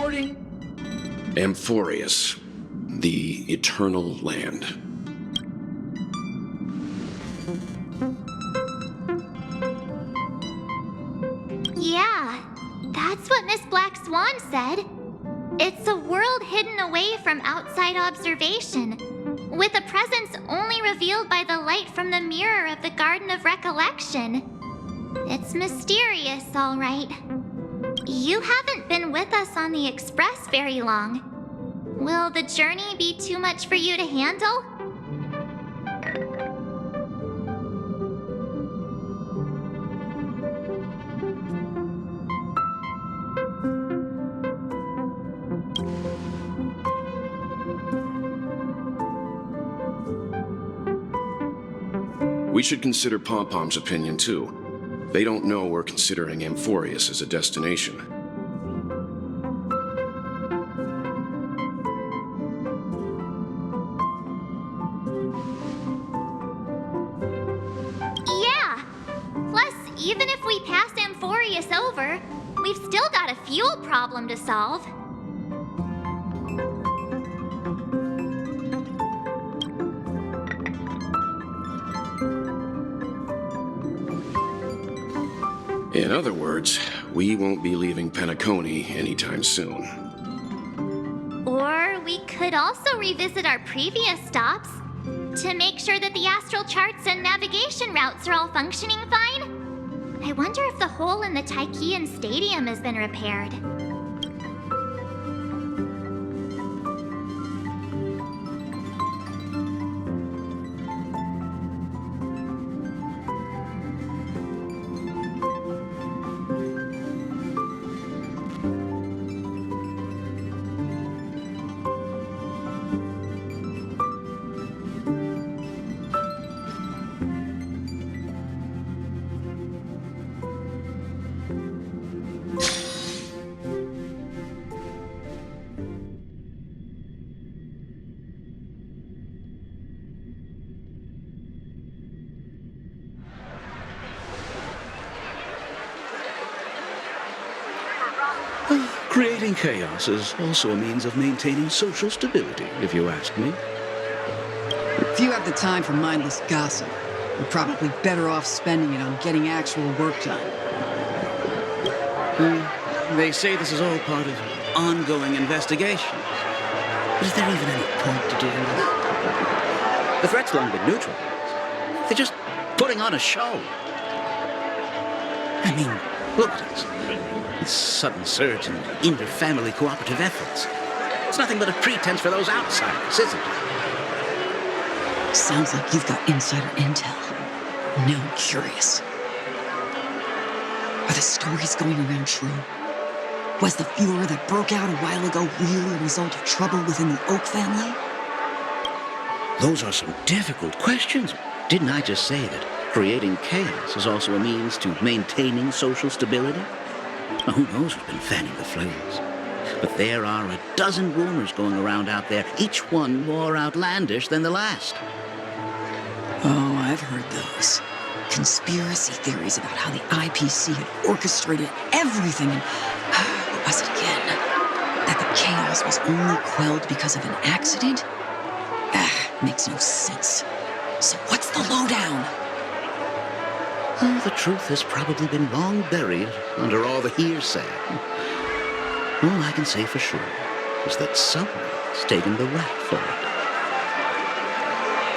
reporting. Amphorius, the Eternal Land. Yeah, that's what Miss Black Swan said. It's a world hidden away from outside observation, with a presence only revealed by the light from the mirror of the Garden of Recollection. It's mysterious, all right. You haven't been with us on the Express very long. Will the journey be too much for you to handle? We should consider Pom-Pom's opinion, too. They don't know we're considering Amphorius as a destination. Yeah! Plus, even if we pass Amphorius over, we've still got a fuel problem to solve. In other words, we won't be leaving Penacony anytime soon. Or we could also revisit our previous stops to make sure that the astral charts and navigation routes are all functioning fine. I wonder if the hole in the Tychean Stadium has been repaired. Creating chaos is also a means of maintaining social stability, if you ask me. If you have the time for mindless gossip, you're probably better off spending it on getting actual work done. They say this is all part of ongoing investigations. But is there even any point to doing this? The threat's long been neutralized. They're just putting on a show. I mean, look at this. This sudden surge in inter-family cooperative efforts. It's nothing but a pretense for those outsiders, isn't it? Sounds like you've got insider intel. Now I'm curious. Are the stories going around true? Was the furor that broke out a while ago really a result of trouble within the Oak family? Those are some difficult questions. Didn't I just say that creating chaos is also a means to maintaining social stability? Now, who knows who's been fanning the flames? But there are a dozen rumors going around out there, each one more outlandish than the last. Oh, I've heard those. Conspiracy theories about how the IPC had orchestrated everything and... what was it again? That the chaos was only quelled because of an accident? Makes no sense. So what's the lowdown? Oh, the truth has probably been long buried under all the hearsay. All I can say for sure is that someone's taken the rap for it.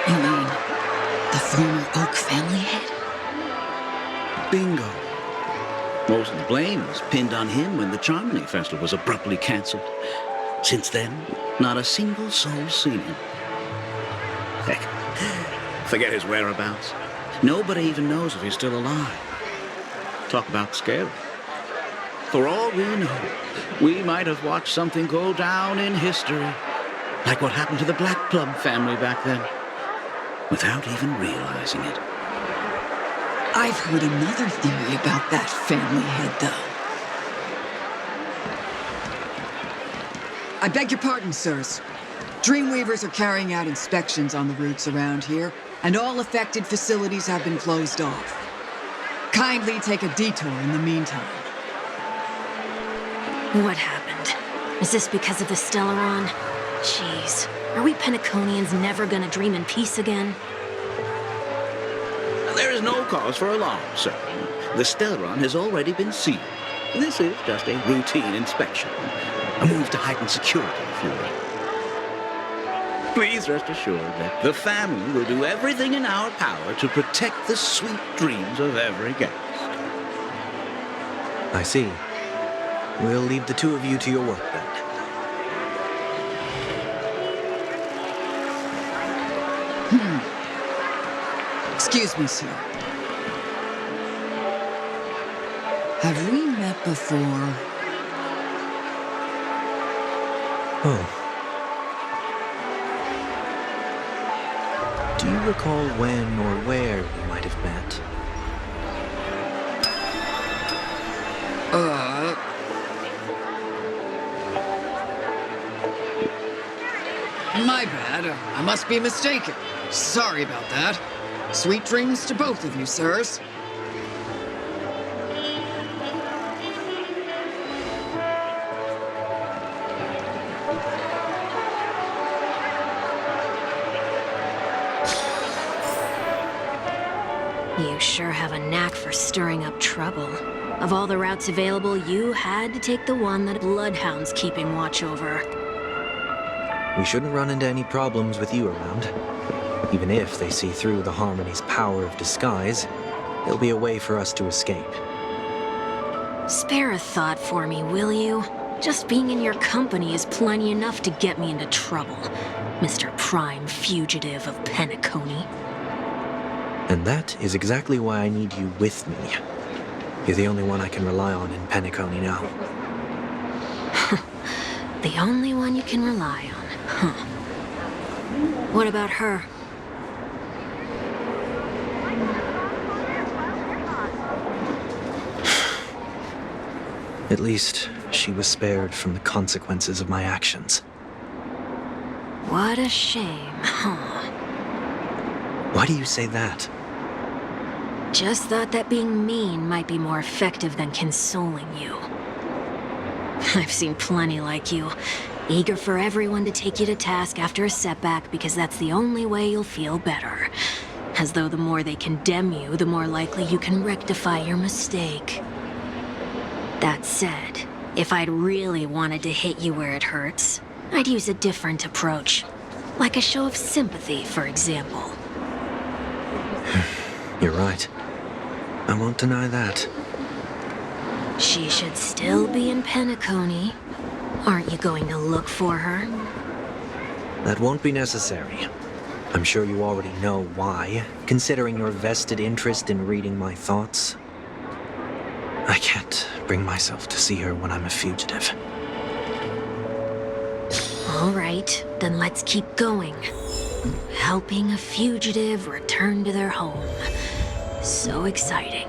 You mean the former Oak family head? Bingo. Most of the blame was pinned on him when the Charmony Festival was abruptly cancelled. Since then, not a single soul's seen him. Heck, forget his whereabouts. Nobody even knows if he's still alive. Talk about scary. For all we know, we might have watched something go down in history, like what happened to the Black Plum family back then, without even realizing it. I've heard another theory about that family head, though. I beg your pardon, sirs. Dreamweavers are carrying out inspections on the routes around here, and all affected facilities have been closed off. Kindly take a detour in the meantime. What happened? Is this because of the Stellaron? Jeez, are we Penaconians never gonna dream in peace again? There is no cause for alarm, sir. The Stellaron has already been sealed. This is just a routine inspection. A move to heighten security, if you will. Please rest assured that the family will do everything in our power to protect the sweet dreams of every guest. I see. We'll leave the two of you to your work then. Excuse me, sir. Have we met before? Oh. Do you recall when or where we might have met? My bad. I must be mistaken. Sorry about that. Sweet dreams to both of you, sirs. You sure have a knack for stirring up trouble. Of all the routes available, you had to take the one that Bloodhound's keeping watch over. We shouldn't run into any problems with you around. Even if they see through the Harmony's power of disguise, there'll be a way for us to escape. Spare a thought for me, will you? Just being in your company is plenty enough to get me into trouble, Mr. Prime Fugitive of Penacony. And that is exactly why I need you with me. You're the only one I can rely on in Penacony now. The only one you can rely on, huh? What about her? At least, she was spared from the consequences of my actions. What a shame, huh? Why do you say that? Just thought that being mean might be more effective than consoling you. I've seen plenty like you, eager for everyone to take you to task after a setback because that's the only way you'll feel better. As though the more they condemn you, the more likely you can rectify your mistake. That said, if I'd really wanted to hit you where it hurts, I'd use a different approach. Like a show of sympathy, for example. You're right. I won't deny that. She should still be in Penacony. Aren't you going to look for her? That won't be necessary. I'm sure you already know why, considering your vested interest in reading my thoughts. I can't bring myself to see her when I'm a fugitive. All right, then let's keep going. Helping a fugitive return to their home. So exciting.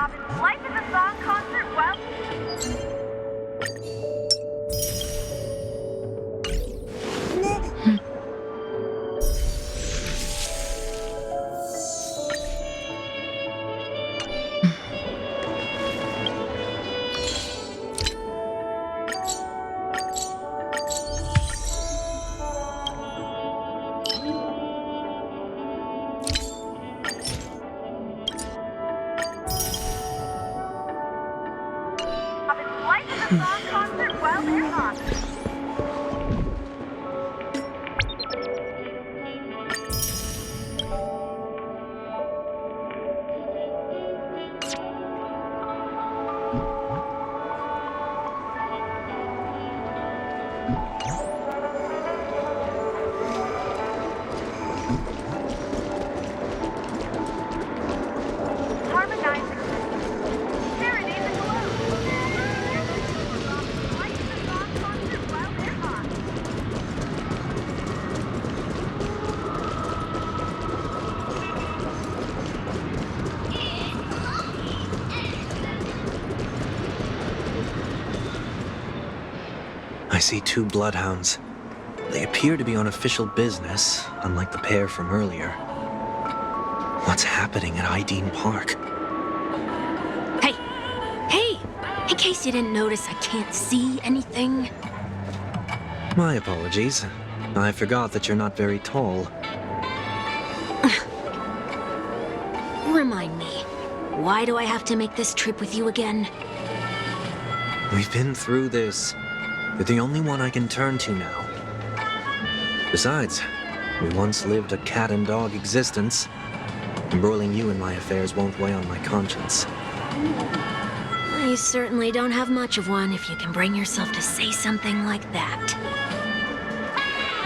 Life is a song concert, well... Life is a song concert, well, they're hot. Harmonizing. Serenade the glow. Life is a song concert, well, they're hot. I see two bloodhounds. They appear to be on official business, unlike the pair from earlier. What's happening at Ideen Park? Hey! Hey! In case you didn't notice, I can't see anything. My apologies. I forgot that you're not very tall. Remind me, why do I have to make this trip with you again? We've been through this. You're the only one I can turn to now. Besides, we once lived a cat and dog existence. Embroiling you in my affairs won't weigh on my conscience. You certainly don't have much of one if you can bring yourself to say something like that.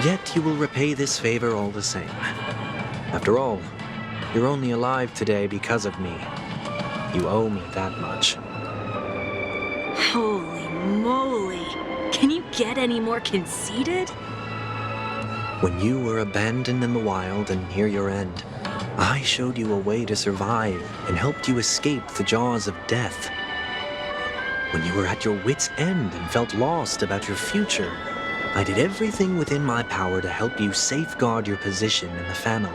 Yet you will repay this favor all the same. After all, you're only alive today because of me. You owe me that much. Holy moly! Can you get any more conceited? When you were abandoned in the wild and near your end, I showed you a way to survive and helped you escape the jaws of death. When you were at your wit's end and felt lost about your future, I did everything within my power to help you safeguard your position in the family.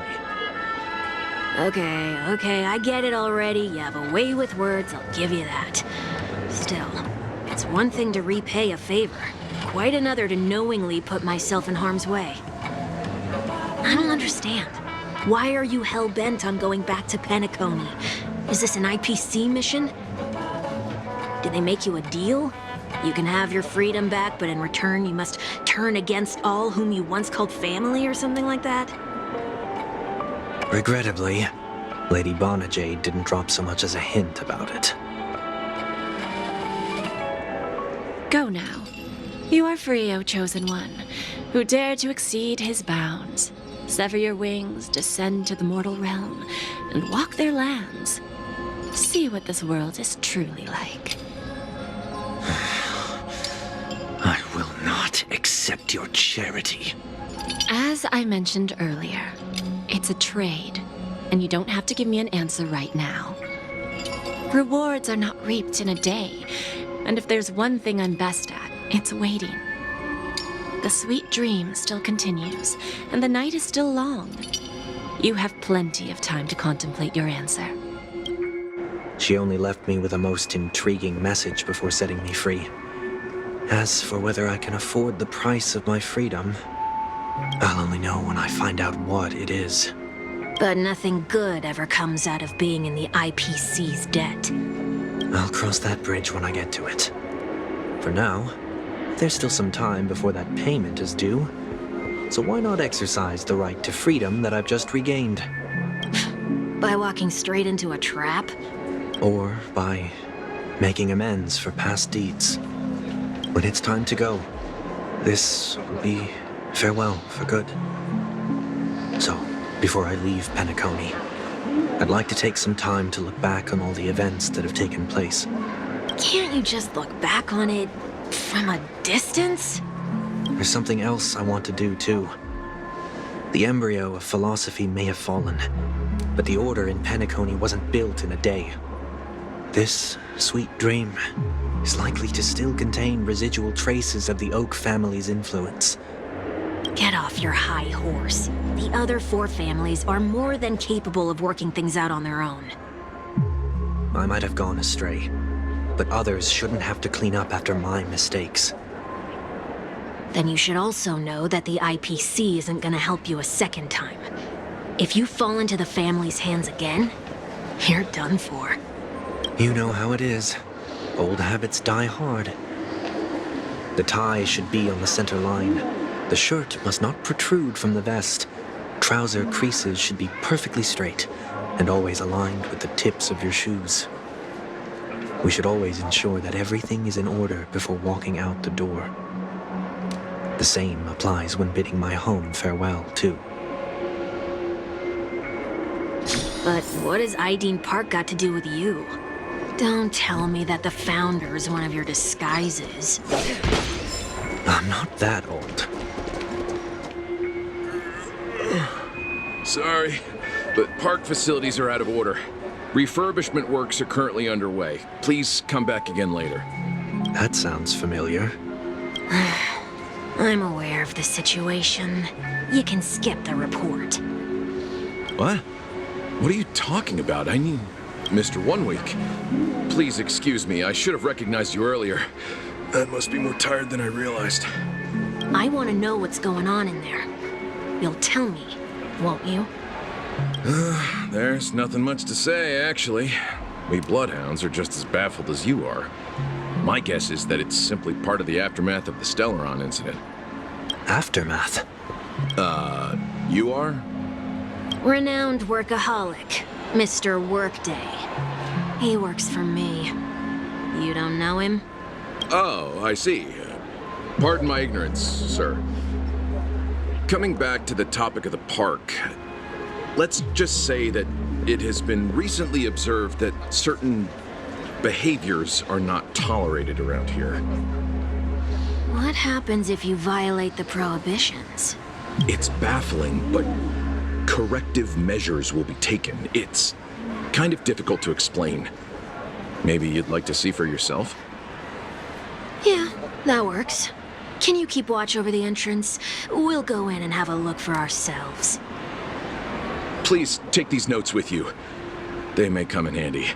Okay, I get it already. You have a way with words, I'll give you that. Still, it's one thing to repay a favor, quite another to knowingly put myself in harm's way. I don't understand. Why are you hell-bent on going back to Penacony? Is this an IPC mission? Did they make you a deal? You can have your freedom back, but in return you must turn against all whom you once called family or something like that? Regrettably, Lady Bonajade didn't drop so much as a hint about it. Go now. You are free, O Chosen One, who dare to exceed his bounds. Sever your wings, descend to the mortal realm, and walk their lands. See what this world is truly like. I will not accept your charity. As I mentioned earlier, it's a trade, and you don't have to give me an answer right now. Rewards are not reaped in a day, and if there's one thing I'm best at, it's waiting. The sweet dream still continues, and the night is still long. You have plenty of time to contemplate your answer. She only left me with a most intriguing message before setting me free. As for whether I can afford the price of my freedom, I'll only know when I find out what it is. But nothing good ever comes out of being in the IPC's debt. I'll cross that bridge when I get to it. For now, there's still some time before that payment is due. So why not exercise the right to freedom that I've just regained? By walking straight into a trap? Or by making amends for past deeds. When it's time to go, this will be farewell for good. So, before I leave Penacony, I'd like to take some time to look back on all the events that have taken place. Can't you just look back on it from a distance? There's something else I want to do, too. The embryo of philosophy may have fallen, but the order in Penacony wasn't built in a day. This sweet dream is likely to still contain residual traces of the Oak family's influence. Get off your high horse. The other 4 families are more than capable of working things out on their own. I might have gone astray, but others shouldn't have to clean up after my mistakes. Then you should also know that the IPC isn't gonna help you a second time. If you fall into the family's hands again, you're done for. You know how it is. Old habits die hard. The tie should be on the center line. The shirt must not protrude from the vest. Trouser creases should be perfectly straight and always aligned with the tips of your shoes. We should always ensure that everything is in order before walking out the door. The same applies when bidding my home farewell, too. But what has Ideen Park got to do with you? Don't tell me that the Founder's one of your disguises. I'm not that old. Sorry, but park facilities are out of order. Refurbishment works are currently underway. Please come back again later. That sounds familiar. I'm aware of the situation. You can skip the report. What? What are you talking about? I mean, Mr. 1 Week. Please excuse me, I should have recognized you earlier. I must be more tired than I realized. I want to know what's going on in there. You'll tell me, won't you? There's nothing much to say, actually. We Bloodhounds are just as baffled as you are. My guess is that it's simply part of the aftermath of the Stellaron incident. Aftermath? You are? Renowned workaholic, Mr. Workday. He works for me. You don't know him? Oh, I see. Pardon my ignorance, sir. Coming back to the topic of the park, let's just say that it has been recently observed that certain behaviors are not tolerated around here. What happens if you violate the prohibitions? It's baffling, but corrective measures will be taken. It's kind of difficult to explain. Maybe you'd like to see for yourself? Yeah, that works. Can you keep watch over the entrance? We'll go in and have a look for ourselves. Please take these notes with you. They may come in handy.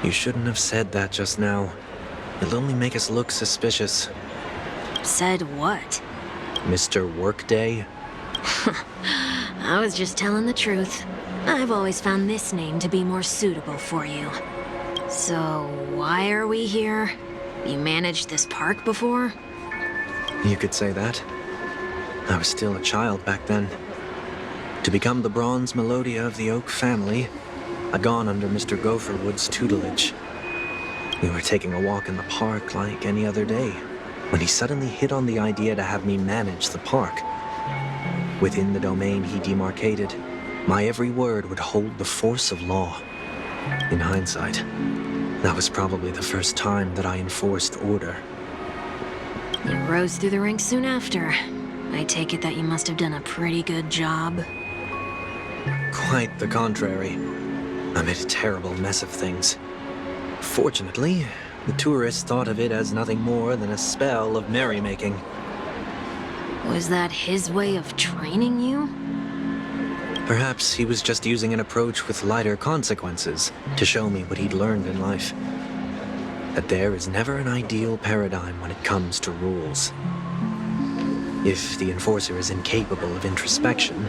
You shouldn't have said that just now. It'll only make us look suspicious. Said what? Mr. Workday? I was just telling the truth. I've always found this name to be more suitable for you. So, why are we here? You managed this park before? You could say that. I was still a child back then. To become the bronze Melodia of the Oak family, I'd gone under Mr. Gopherwood's tutelage. We were taking a walk in the park like any other day, when he suddenly hit on the idea to have me manage the park. Within the domain he demarcated, my every word would hold the force of law. In hindsight, that was probably the first time that I enforced order. You rose through the ranks soon after. I take it that you must have done a pretty good job. Quite the contrary. I made a terrible mess of things. Fortunately, the tourists thought of it as nothing more than a spell of merrymaking. Was that his way of training you? Perhaps he was just using an approach with lighter consequences to show me what he'd learned in life. That there is never an ideal paradigm when it comes to rules. If the enforcer is incapable of introspection,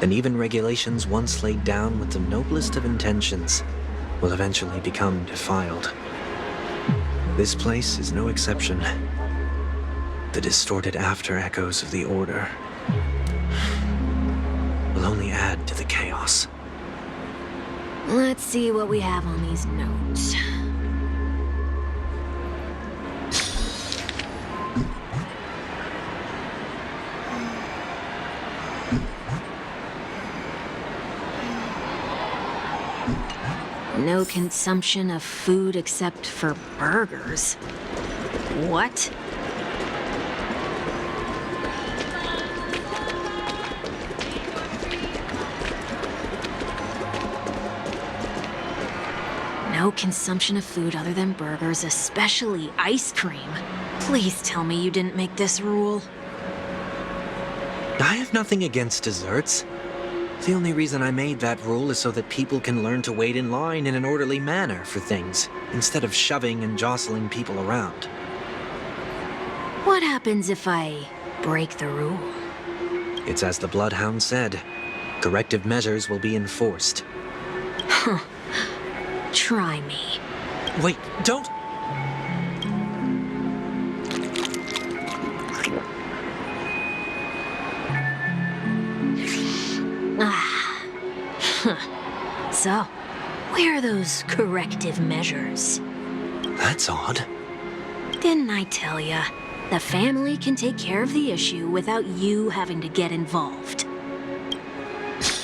then even regulations once laid down with the noblest of intentions will eventually become defiled. This place is no exception. The distorted after-echoes of the Order will only add to the chaos. Let's see what we have on these notes. No consumption of food except for burgers. What? No consumption of food other than burgers, especially ice cream. Please tell me you didn't make this rule. I have nothing against desserts. The only reason I made that rule is so that people can learn to wait in line in an orderly manner for things, instead of shoving and jostling people around. What happens if I break the rule? It's as the Bloodhound said. Corrective measures will be enforced. Huh. Try me. Wait, don't... Ah. So, where are those corrective measures? That's odd. Didn't I tell ya? The family can take care of the issue without you having to get involved.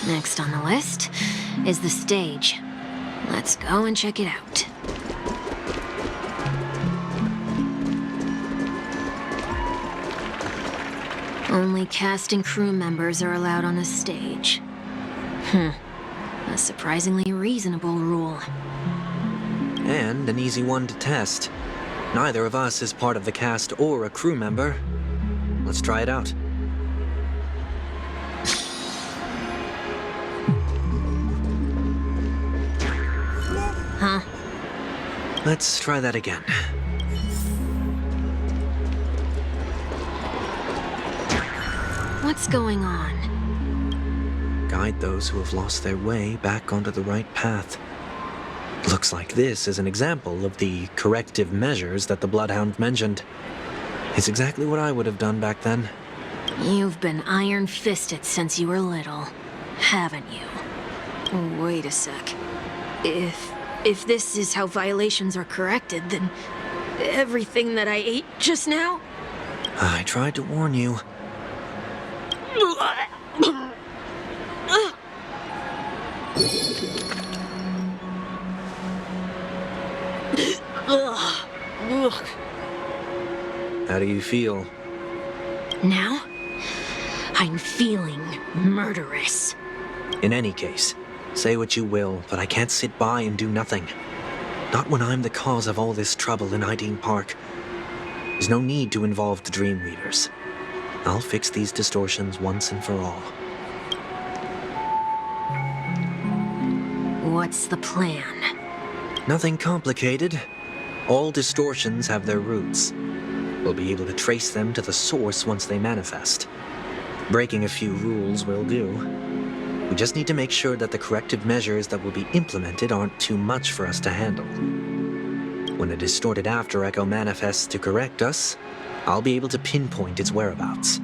Next on the list is the stage. Let's go and check it out. Only cast and crew members are allowed on the stage. A surprisingly reasonable rule. And an easy one to test. Neither of us is part of the cast or a crew member. Let's try it out. Huh? Let's try that again. What's going on? Guide those who have lost their way back onto the right path. Looks like this is an example of the corrective measures that the Bloodhound mentioned. It's exactly what I would have done back then. You've been iron-fisted since you were little, haven't you? Wait a sec. If this is how violations are corrected, then everything that I ate just now? I tried to warn you. How do you feel? Now? I'm feeling murderous. In any case, say what you will, but I can't sit by and do nothing. Not when I'm the cause of all this trouble in Ideen Park. There's no need to involve the Dream Readers. I'll fix these distortions once and for all. What's the plan? Nothing complicated. All distortions have their roots. We'll be able to trace them to the source once they manifest. Breaking a few rules will do. We just need to make sure that the corrective measures that will be implemented aren't too much for us to handle. When a distorted after echo manifests to correct us, I'll be able to pinpoint its whereabouts.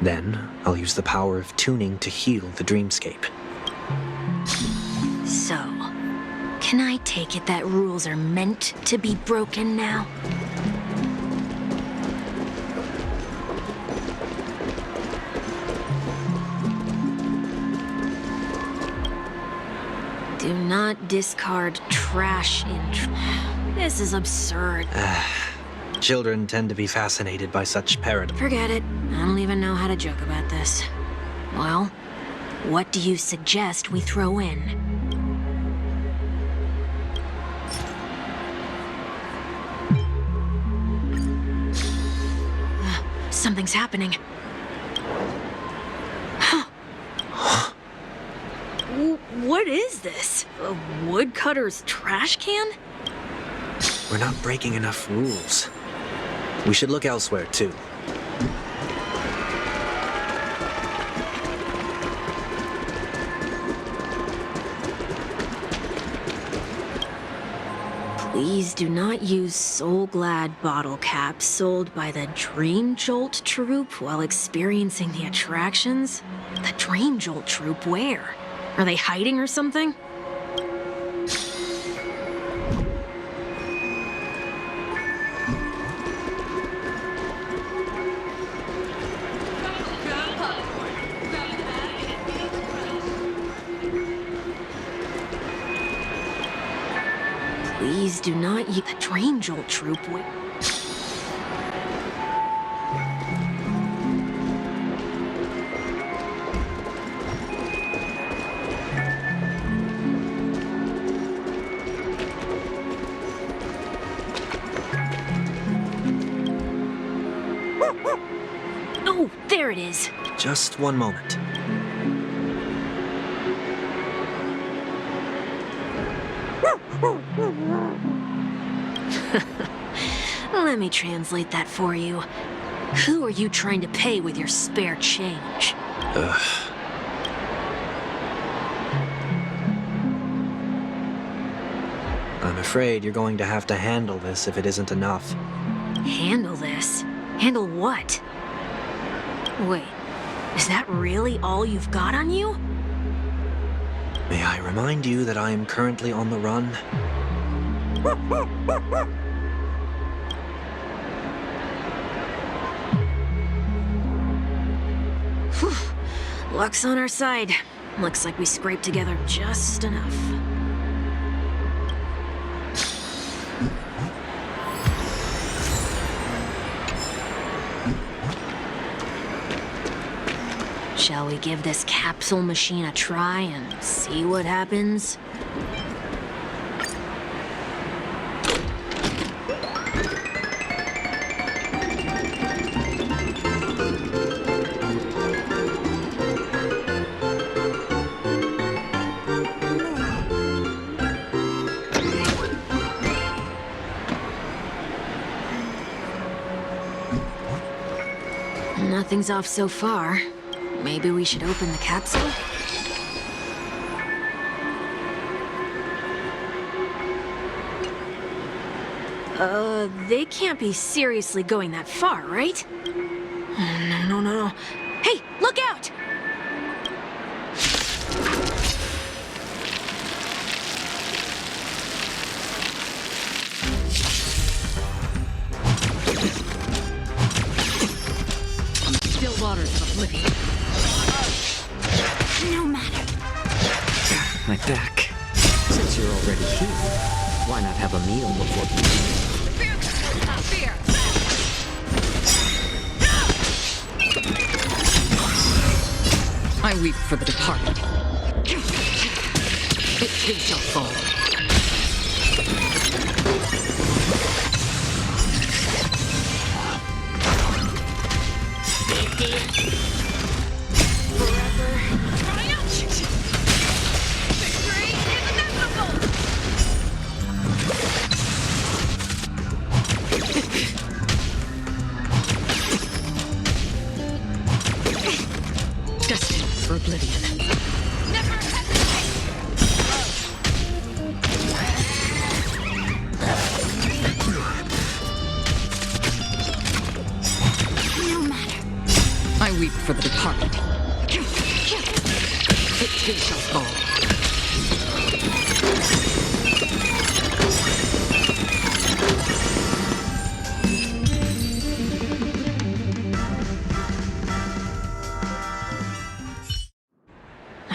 Then, I'll use the power of tuning to heal the dreamscape. So, can I take it that rules are meant to be broken now? Do not discard trash in... This is absurd. Children tend to be fascinated by such paradox. Forget it. I don't even know how to joke about this. Well, what do you suggest we throw in? Something's happening. What is this? A woodcutter's trash can? We're not breaking enough rules. We should look elsewhere, too. Please do not use Soul Glad bottle caps sold by the Dream Jolt troupe while experiencing the attractions. The Dream Jolt troupe, where? Are they hiding or something? Please do not use the Dream Jolt troupe. there it is. Just one moment. Let me translate that for you. Who are you trying to pay with your spare change? I'm afraid you're going to have to handle this if it isn't enough. Handle this? Handle what? Wait, is that really all you've got on you? May I remind you that I am currently on the run? Whew. Luck's on our side. Looks like we scraped together just enough. Shall we give this capsule machine a try and see what happens? Nothing's off so far. Maybe we should open the capsule? They can't be seriously going that far, right? No. Hey, look out! Still waters of oblivion. No matter. My back. Since you're already here, why not have a meal before you... Fear! I weep for the departed. It too shall fall. Destined for oblivion. Never hesitate! No matter. I weep for the departed. It too shall fall.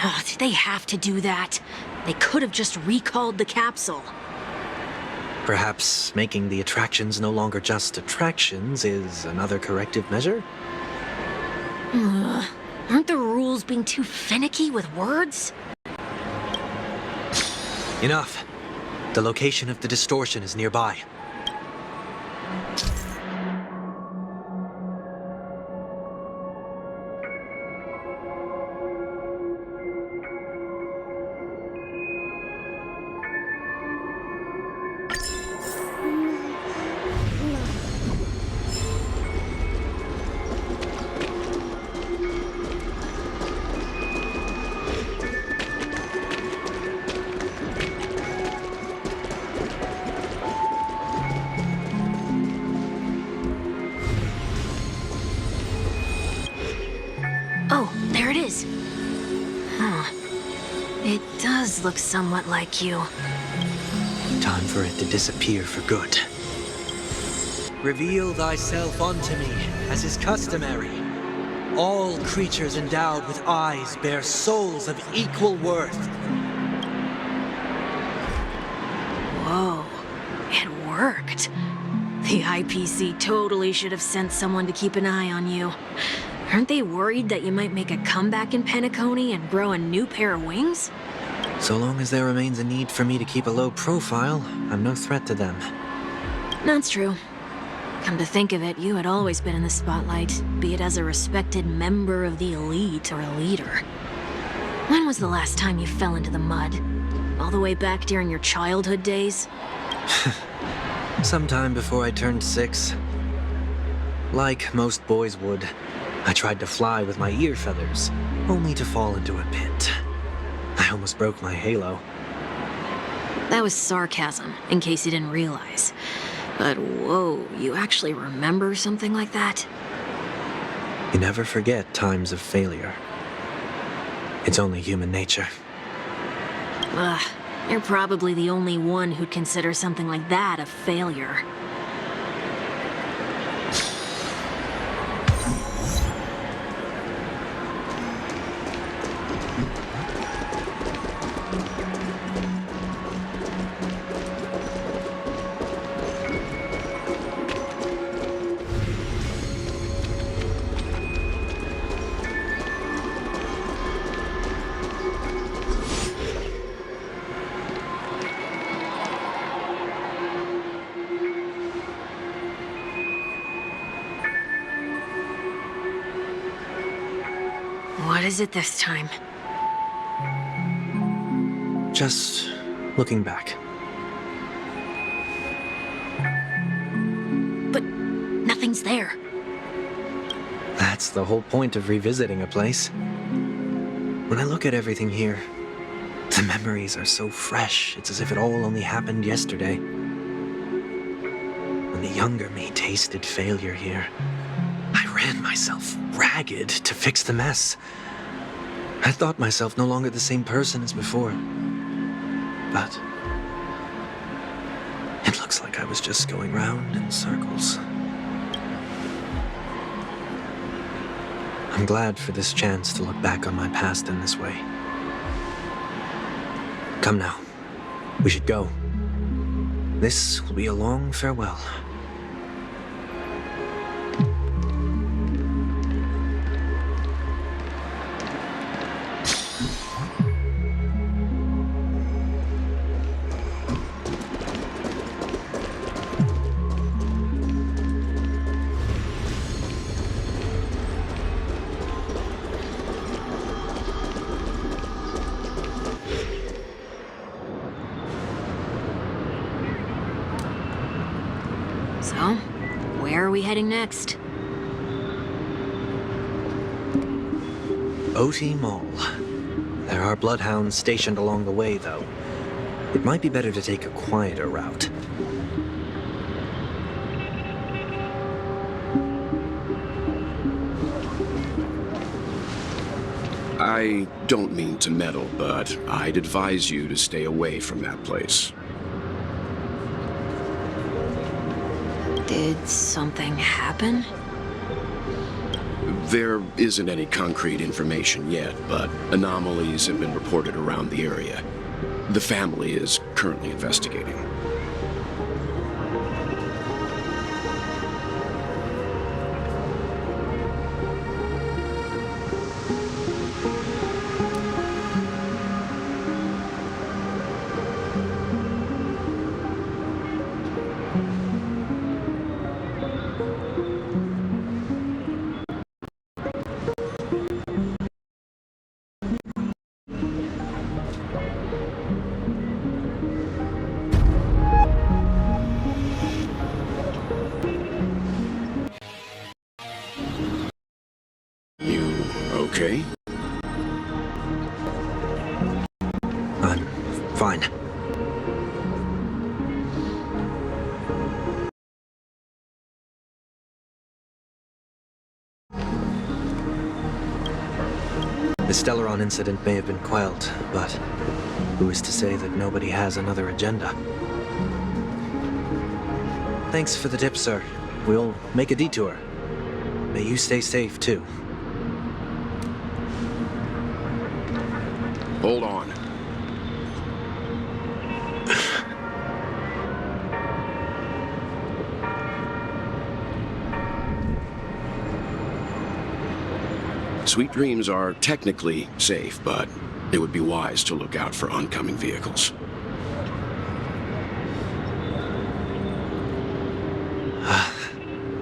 Oh, did they have to do that? They could have just recalled the capsule. Perhaps making the attractions no longer just attractions is another corrective measure? Aren't the rules being too finicky with words? Enough. The location of the distortion is nearby. Oh, there it is. Huh. It does look somewhat like you. Time for it to disappear for good. Reveal thyself unto me, as is customary. All creatures endowed with eyes bear souls of equal worth. Whoa, it worked. The IPC totally should have sent someone to keep an eye on you. Aren't they worried that you might make a comeback in Penacony and grow a new pair of wings? So long as there remains a need for me to keep a low profile, I'm no threat to them. That's true. Come to think of it, you had always been in the spotlight, be it as a respected member of the elite or a leader. When was the last time you fell into the mud? All the way back during your childhood days? Sometime before I turned 6. Like most boys would, I tried to fly with my ear feathers, only to fall into a pit. I almost broke my halo. That was sarcasm, in case you didn't realize. But whoa, you actually remember something like that? You never forget times of failure. It's only human nature. Ugh, you're probably the only one who'd consider something like that a failure. What is it this time? Just looking back. But nothing's there. That's the whole point of revisiting a place. When I look at everything here, the memories are so fresh, it's as if it all only happened yesterday. When the younger me tasted failure here, I ran myself ragged to fix the mess. I thought myself no longer the same person as before. But it looks like I was just going round in circles. I'm glad for this chance to look back on my past in this way. Come now, we should go. This will be a long farewell. So, where are we heading next? OT Mall. There are bloodhounds stationed along the way, though. It might be better to take a quieter route. I don't mean to meddle, but I'd advise you to stay away from that place. Did something happen? There isn't any concrete information yet, but anomalies have been reported around the area. The family is currently investigating. Okay? I'm fine. The Stellaron incident may have been quelled, but who is to say that nobody has another agenda? Thanks for the tip, sir. We'll make a detour. May you stay safe, too. Hold on. Sweet Dreams are technically safe, but it would be wise to look out for oncoming vehicles.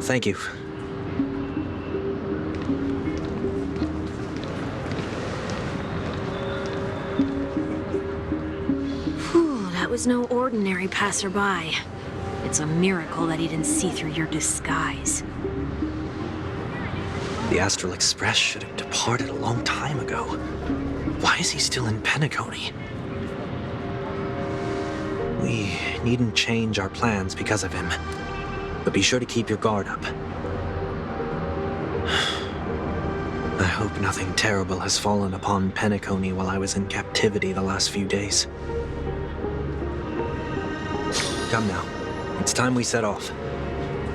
Thank you. Whew, that was no ordinary passerby. It's a miracle that he didn't see through your disguise. The Astral Express should have departed a long time ago. Why is he still in Penacony? We needn't change our plans because of him. But be sure to keep your guard up. I hope nothing terrible has fallen upon Penacony while I was in captivity the last few days. Come now. It's time we set off.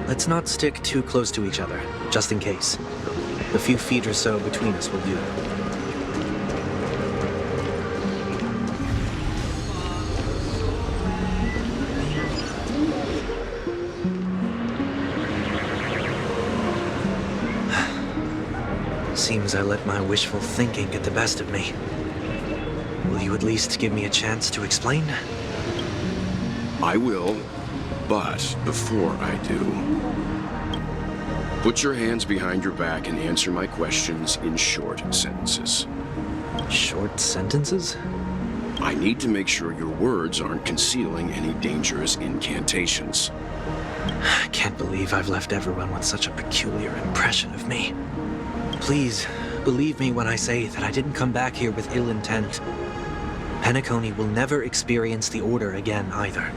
Let's not stick too close to each other, just in case. A few feet or so between us will do. Seems I let my wishful thinking get the best of me. Will you at least give me a chance to explain? I will, but before I do, put your hands behind your back and answer my questions in short sentences. Short sentences? I need to make sure your words aren't concealing any dangerous incantations. I can't believe I've left everyone with such a peculiar impression of me. Please, believe me when I say that I didn't come back here with ill intent. Penacony will never experience the Order again, either.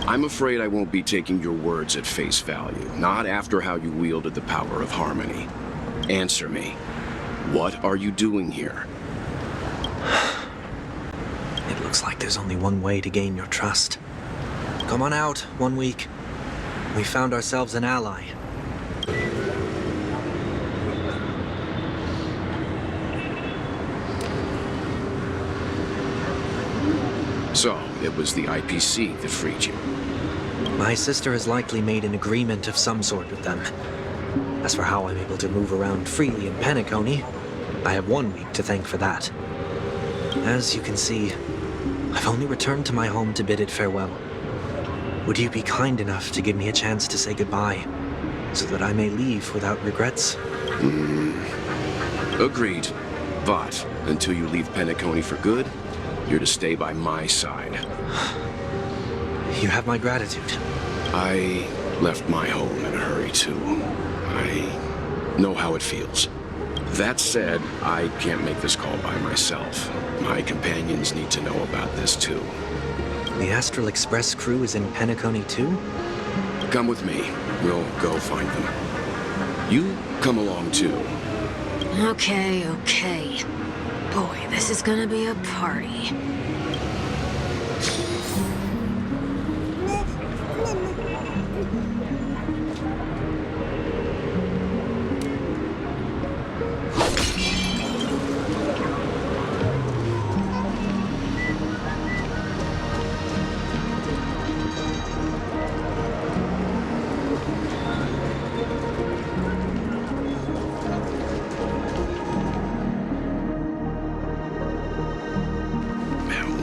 I'm afraid I won't be taking your words at face value, not after how you wielded the power of harmony. Answer me. What are you doing here? It looks like there's only one way to gain your trust. Come on out, 1 week. We found ourselves an ally. So, it was the IPC that freed you. My sister has likely made an agreement of some sort with them. As for how I'm able to move around freely in Penacony, I have 1 week to thank for that. As you can see, I've only returned to my home to bid it farewell. Would you be kind enough to give me a chance to say goodbye, so that I may leave without regrets? Agreed. But, until you leave Penacony for good, you're to stay by my side. You have my gratitude. I left my home in a hurry, too. I know how it feels. That said, I can't make this call by myself. My companions need to know about this, too. The Astral Express crew is in Penacony, too? Come with me. We'll go find them. You come along, too. Okay, okay. Boy, this is gonna be a party.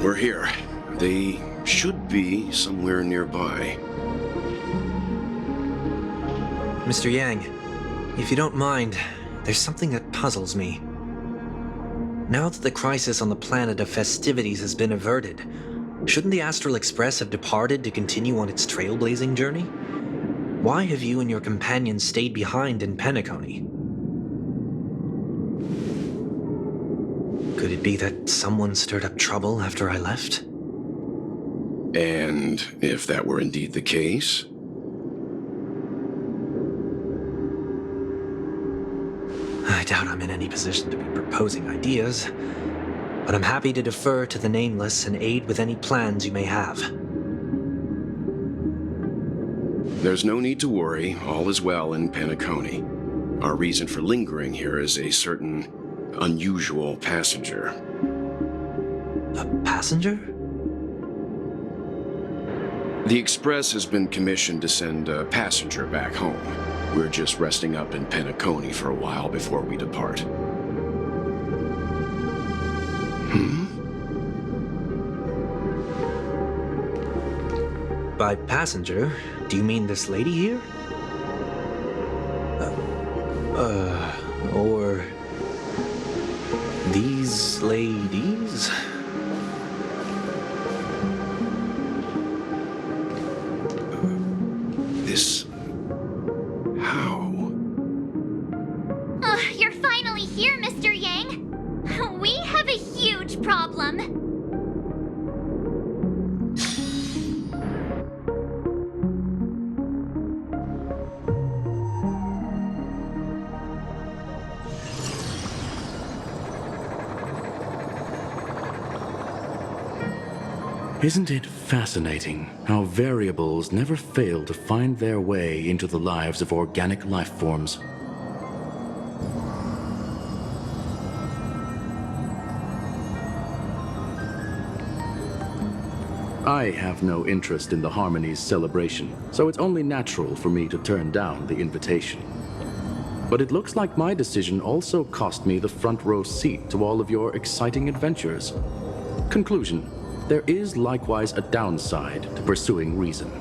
We're here. They should be somewhere nearby. Mr. Yang, if you don't mind, there's something that puzzles me. Now that the crisis on the planet of festivities has been averted, shouldn't the Astral Express have departed to continue on its trailblazing journey? Why have you and your companions stayed behind in Penacony? Could it be that someone stirred up trouble after I left? And if that were indeed the case? I doubt I'm in any position to be proposing ideas, but I'm happy to defer to the Nameless and aid with any plans you may have. There's no need to worry. All is well in Penacony. Our reason for lingering here is a certain unusual passenger. A passenger? The Express has been commissioned to send a passenger back home. We're just resting up in Penacony for a while before we depart. By passenger, do you mean this lady here? Or these ladies? This... how? You're finally here, Mr. Yang. We have a huge problem. Isn't it fascinating how variables never fail to find their way into the lives of organic life forms? I have no interest in the Harmony's celebration, so it's only natural for me to turn down the invitation. But it looks like my decision also cost me the front row seat to all of your exciting adventures. Conclusion: there is likewise a downside to pursuing reason.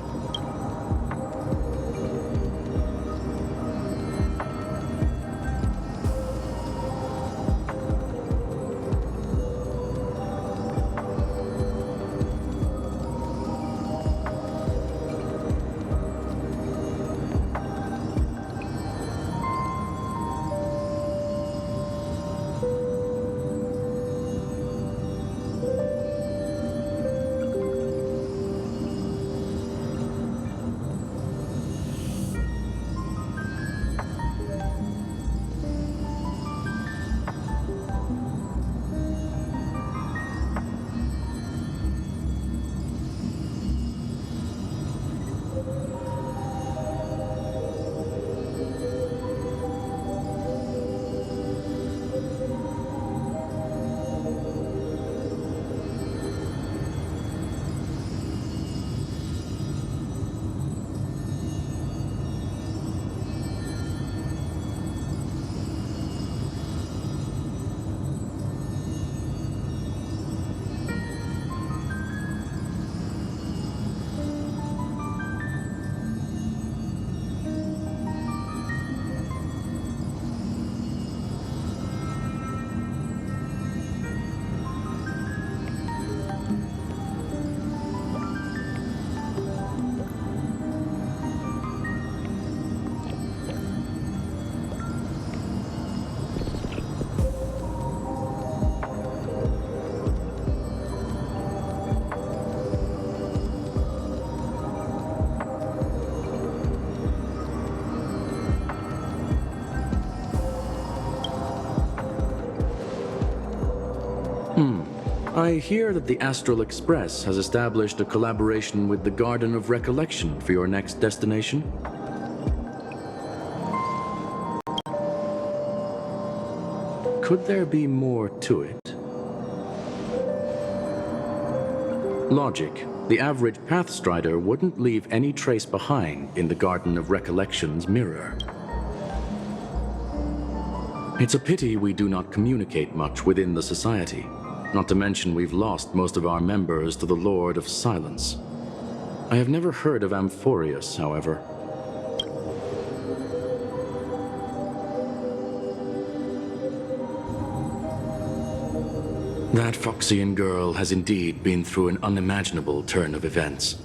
I hear that the Astral Express has established a collaboration with the Garden of Recollection for your next destination. Could there be more to it? Logic. The average Pathstrider wouldn't leave any trace behind in the Garden of Recollection's mirror. It's a pity we do not communicate much within the society. Not to mention we've lost most of our members to the Lord of Silence. I have never heard of Amphorius, however. That Foxian girl has indeed been through an unimaginable turn of events.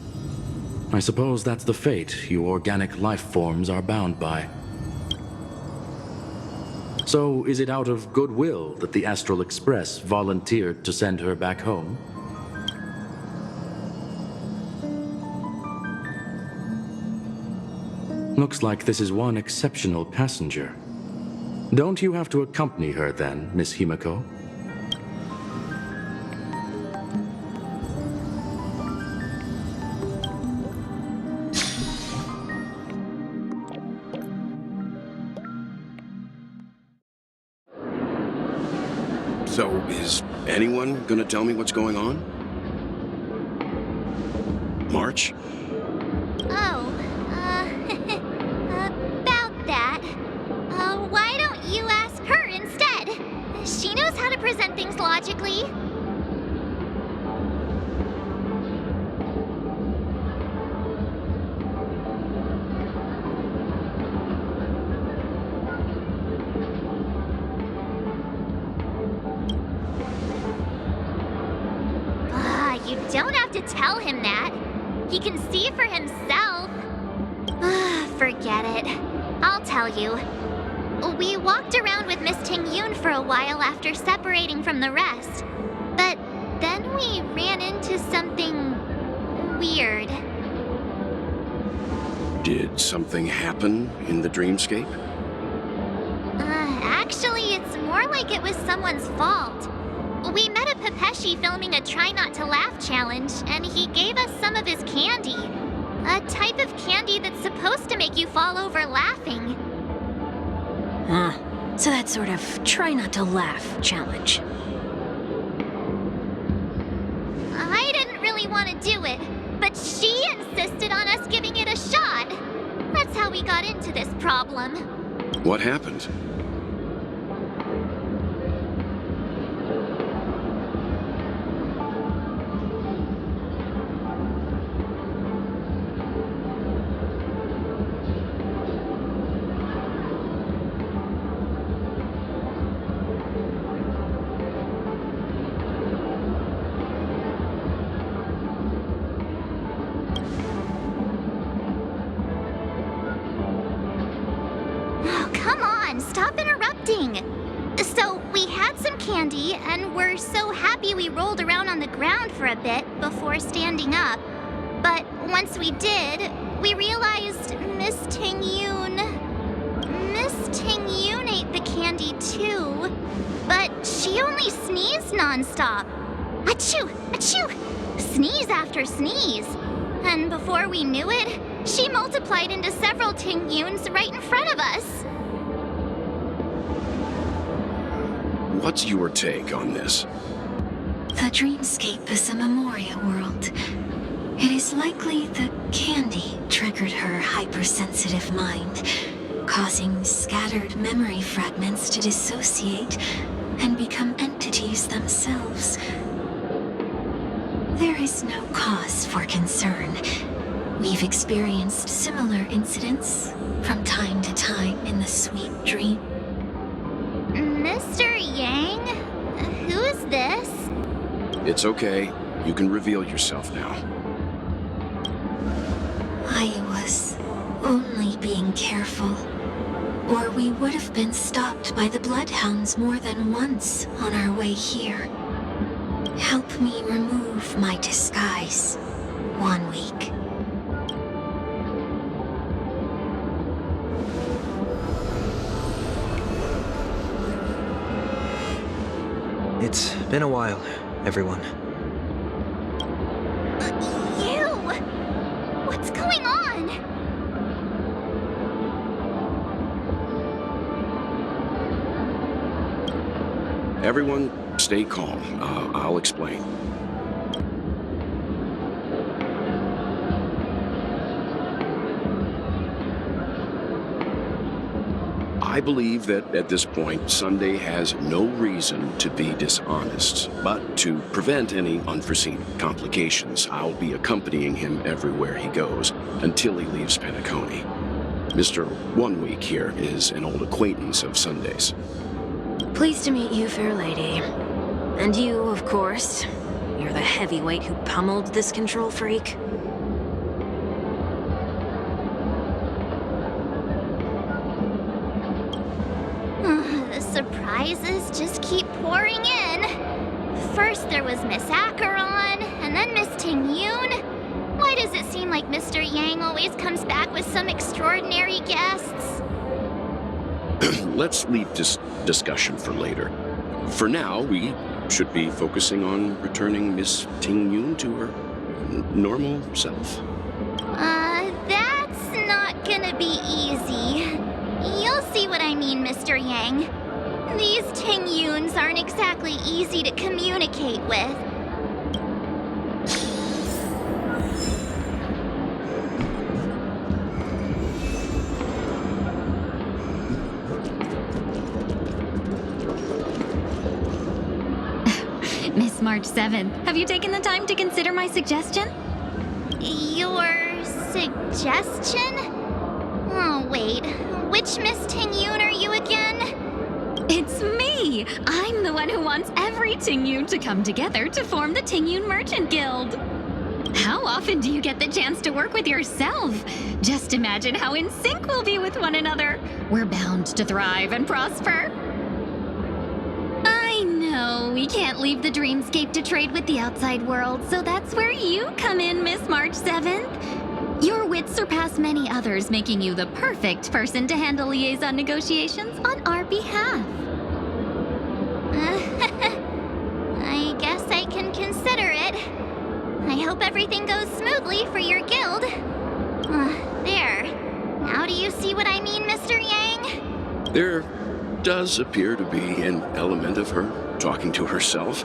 I suppose that's the fate you organic life forms are bound by. So, is it out of goodwill that the Astral Express volunteered to send her back home? Looks like this is one exceptional passenger. Don't you have to accompany her then, Miss Himiko? So, is anyone gonna tell me what's going on? March? Oh, about that. Why don't you ask her instead? She knows how to present things logically. have to tell him that. He can see for himself. Forget it. I'll tell you. We walked around with Miss Ting-Yoon for a while after separating from the rest. But then we ran into something weird. Did something happen in the dreamscape? Actually, it's more like it was someone's fault. We met a Pepeshi filming a Try Not to Laugh challenge, and he gave us some of his candy. A type of candy that's supposed to make you fall over laughing. So that sort of try not to laugh challenge. I didn't really want to do it, but she insisted on us giving it a shot. That's how we got into this problem. What happened? Stop interrupting! So, we had some candy, and we're so happy we rolled around on the ground for a bit before standing up. But once we did, we realized Miss Ting-Yoon ate the candy too. But she only sneezed nonstop. Achoo! Achoo! Sneeze after sneeze. And before we knew it, she multiplied into several Ting-Yoons right in front of us. What's your take on this? The dreamscape is a Memoria world. It is likely the candy triggered her hypersensitive mind, causing scattered memory fragments to dissociate and become entities themselves. There is no cause for concern. We've experienced similar incidents from time to time in the sweet dream. Mr. Yang? Who is this? It's okay. You can reveal yourself now. I was only being careful, or we would have been stopped by the Bloodhounds more than once on our way here. Help me remove my disguise. 1 week. It's been a while, everyone. You! What's going on? Everyone, stay calm. I'll explain. I believe that at this point, Sunday has no reason to be dishonest. But to prevent any unforeseen complications, I'll be accompanying him everywhere he goes until he leaves Penacony. Mr. 1 Week here is an old acquaintance of Sunday's. Pleased to meet you, fair lady. And you, of course. You're the heavyweight who pummeled this control freak. The surprises just keep pouring in. First there was Miss Acheron, and then Miss Ting-Yoon. Why does it seem like Mr. Yang always comes back with some extraordinary guests? Let's leave this discussion for later. For now, we should be focusing on returning Miss Ting-Yoon to her normal self. That's not gonna be easy. You'll see what I mean, Mr. Yang. These Ting-Yoons aren't exactly easy to communicate with. Miss March 7th, have you taken the time to consider my suggestion? Your suggestion? Oh, wait. Which Miss Ting-Yoon are you again? It's me! I'm the one who wants every Ting-Yoon to come together to form the Ting-Yoon Merchant Guild. often do you get the chance to work with yourself? Just imagine how in sync we'll be with one another. We're bound to thrive and prosper. I know we can't leave the dreamscape to trade with the outside world, so that's where you come in, Miss March 7th. Your wits surpass many others, making you the perfect person to handle liaison negotiations on our behalf. I guess I can consider it. I hope everything goes smoothly for your guild. There. Now do you see what I mean, Mr. Yang? There does appear to be an element of her talking to herself.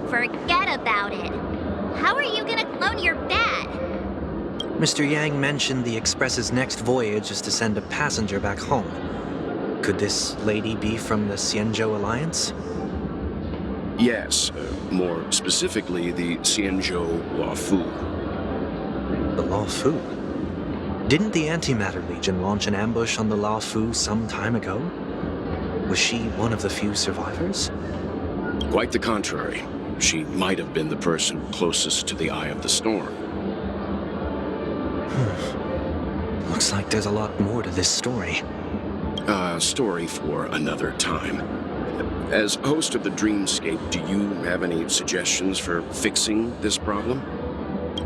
Forget about it. How are you gonna clone your bat? Mr. Yang mentioned the Express's next voyage is to send a passenger back home. Could this lady be from the Xianzhou Alliance? Yes, more specifically, the Xianzhou Luofu. The Luofu? Didn't the Antimatter Legion launch an ambush on the Luofu some time ago? Was she one of the few survivors? Quite the contrary. She might have been the person closest to the eye of the storm. Looks like there's a lot more to this story. A story for another time. As host of the Dreamscape, do you have any suggestions for fixing this problem?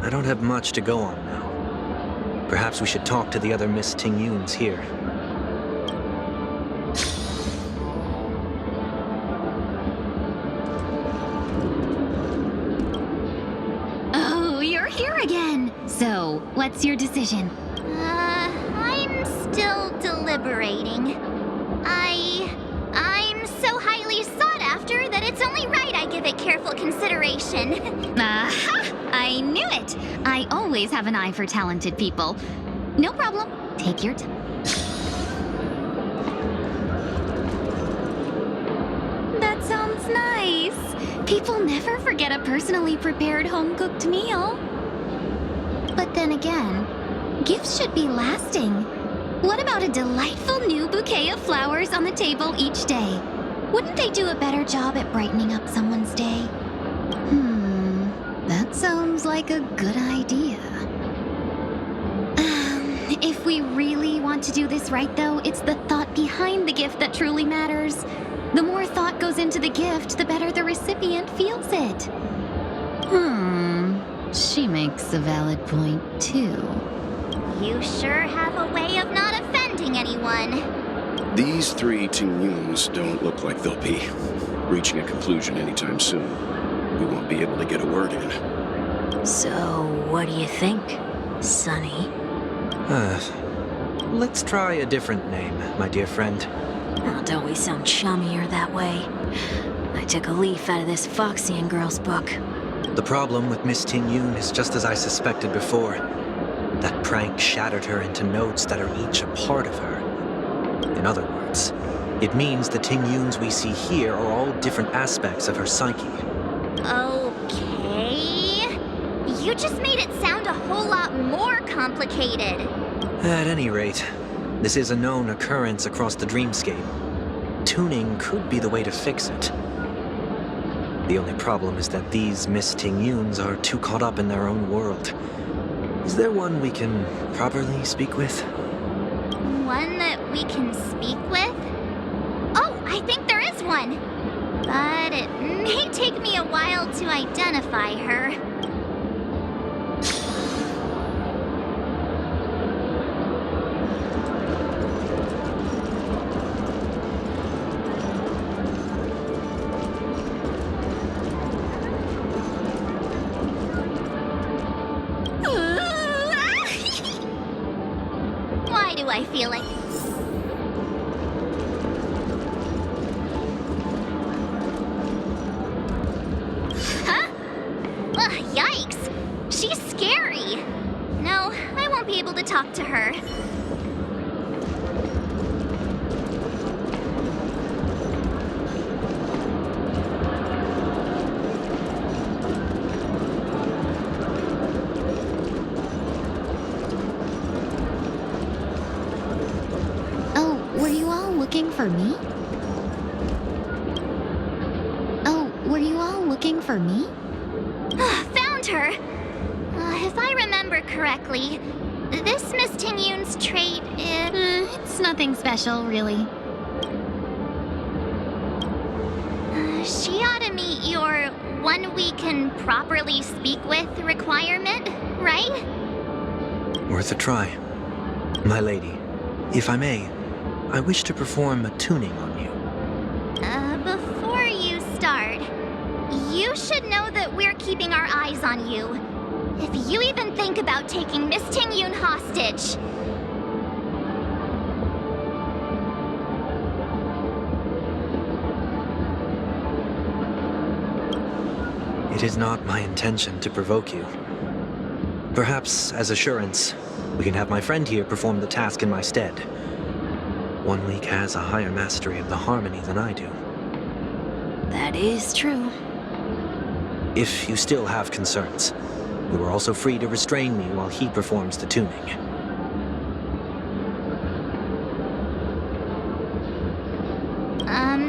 I don't have much to go on now. Perhaps we should talk to the other Miss Tingyuns here. Oh, you're here again. So, what's your decision? I'm still deliberating. I'm so highly sought after that it's only right I give it careful consideration. Aha! I knew it! I always have an eye for talented people. No problem. Take your time. That sounds nice. People never forget a personally prepared home-cooked meal. But then again, gifts should be lasting. What about a delightful new bouquet of flowers on the table each day? Wouldn't they do a better job at brightening up someone's day? That sounds like a good idea. If we really want to do this right, though, it's the thought behind the gift that truly matters. The more thought goes into the gift, the better the recipient feels it. She makes a valid point, too. You sure have a way of not offending anyone. These three Tingyuns don't look like they'll be reaching a conclusion anytime soon. We won't be able to get a word in. So, what do you think, Sonny? Let's try a different name, my dear friend. Oh, don't we sound chummier that way? I took a leaf out of this Foxian girl's book. The problem with Miss Tingyun is just as I suspected before. That prank shattered her into notes that are each a part of her. In other words, it means the Tingyuns we see here are all different aspects of her psyche. Okay. You just made it sound a whole lot more complicated. At any rate, this is a known occurrence across the dreamscape. Tuning could be the way to fix it. The only problem is that these Miss Tingyuns are too caught up in their own world. Is there one we can properly speak with? One that we can speak with? Oh, I think there is one. But it may take me a while to identify her. Why do I feel like... Huh? Ugh, yikes! She's scary! No, I won't be able to talk to her. looking for me? Oh, were you all looking for me? Found her! If I remember correctly, this Miss Tingyun's trait is... It's nothing special, really. She ought to meet your one we can properly speak with requirement, right? Worth a try. My lady, if I may, I wish to perform a tuning on you. Before you start, you should know that we're keeping our eyes on you. If you even think about taking Miss Tingyun hostage... It is not my intention to provoke you. Perhaps, as assurance, we can have my friend here perform the task in my stead. 1 week has a higher mastery of the harmony than I do. That is true. If you still have concerns, you are also free to restrain me while he performs the tuning.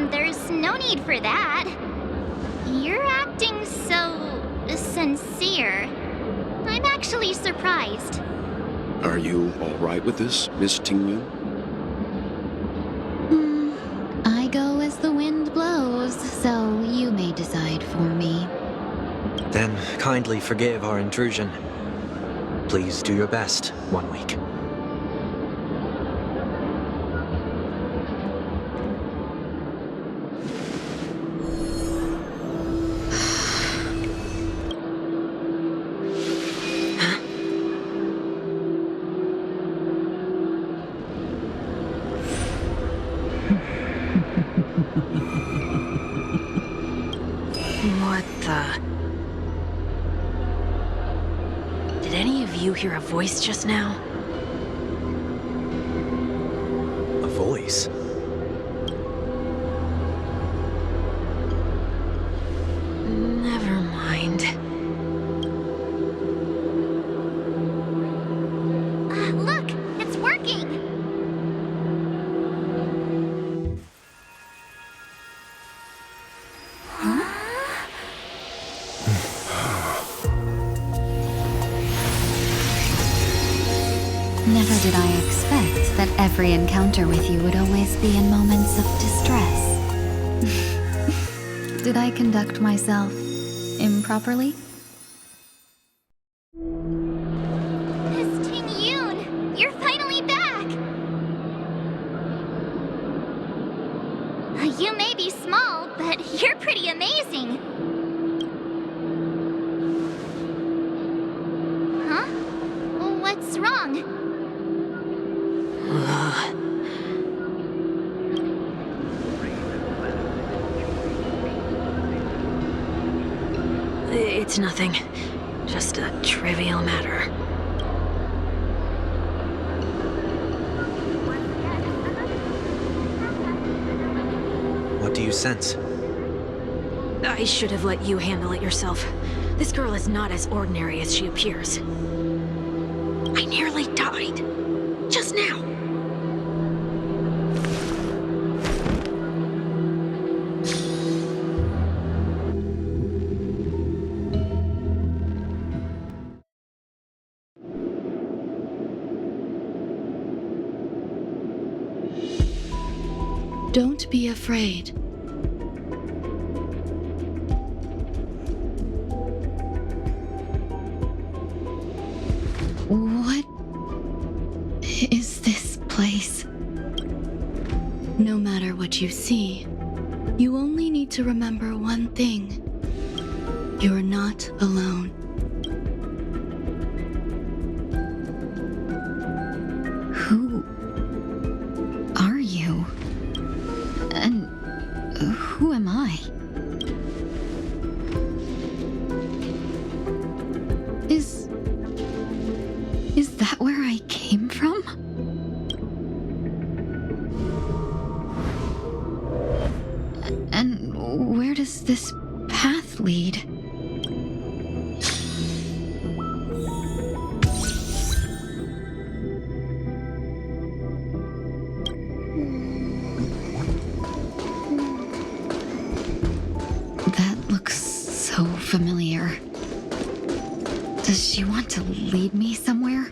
There's no need for that. You're acting so... sincere. I'm actually surprised. Are you all right with this, Miss Tingyun? I go as the wind blows, so you may decide for me. Then kindly forgive our intrusion. Please do your best, 1 week. What the... Did any of you hear a voice just now? A voice? Never mind. Look! It's working! Never did I expect that every encounter with you would always be in moments of distress. Did I conduct myself improperly? Miss Tingyun! You're finally back! You may be small, but you're pretty amazing. Huh? What's wrong? It's nothing. Just a trivial matter. What do you sense? I should have let you handle it yourself. This girl is not as ordinary as she appears. I nearly died. Just now. Don't be afraid. What is this place? No matter what you see, you only need to remember one thing. You're not alone. Who are you? And who am I? Is that where I came from? And where does this path lead? Do you want to lead me somewhere?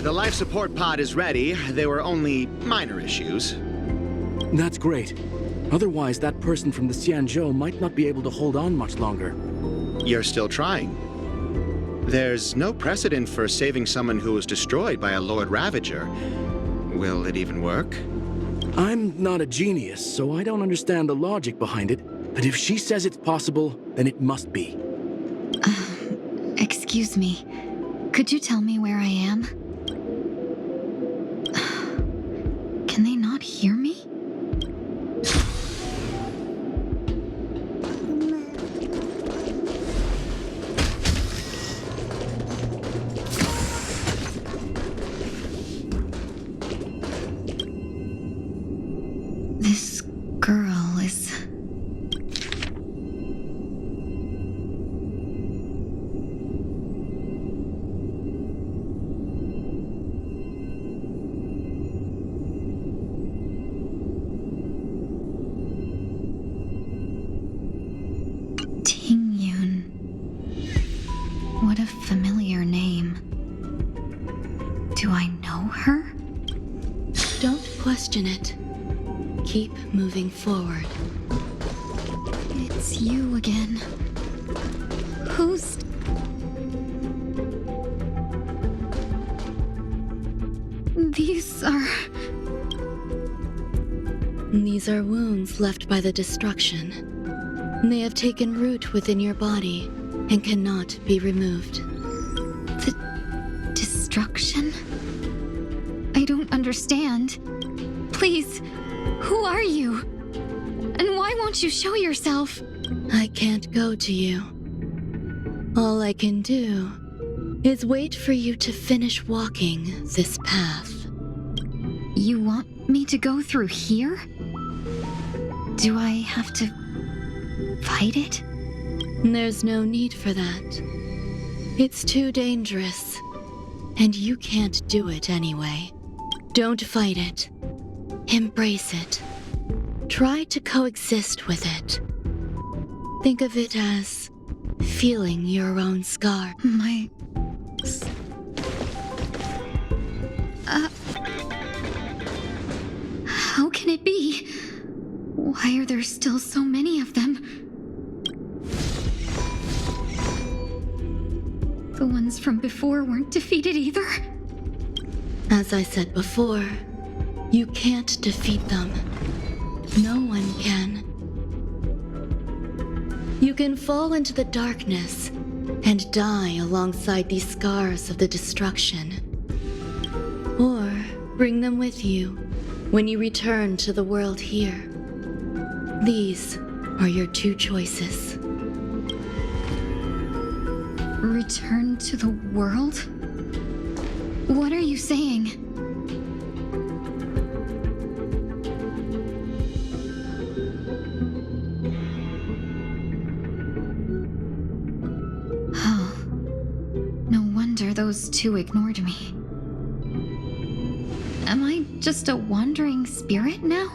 The life support pod is ready. There were only minor issues. That's great. Otherwise, that person from the Xianzhou might not be able to hold on much longer. You're still trying. There's no precedent for saving someone who was destroyed by a Lord Ravager. Will it even work? I'm not a genius, so I don't understand the logic behind it. But if she says it's possible, then it must be. Excuse me. Could you tell me where I am? Can they not hear me? This girl is... What a familiar name. Do I know her? Don't question it. Keep moving forward. It's you again. Who's... These are wounds left by the destruction. They have taken root within your body and cannot be removed. The destruction? I don't understand. Please, who are you? And why won't you show yourself? I can't go to you. All I can do is wait for you to finish walking this path. You want me to go through here? Do I have to fight it? There's no need for that. It's too dangerous, and you can't do it anyway. Don't fight it. Embrace it. Try to coexist with it. Think of it as feeling your own scar. How can it be? Why are there still so many of them? The ones from before weren't defeated either? As I said before, you can't defeat them. No one can. You can fall into the darkness and die alongside these scars of the destruction. Or bring them with you when you return to the world here. These are your two choices. Return to the world? What are you saying? Oh. No wonder those two ignored me. Am I just a wandering spirit now?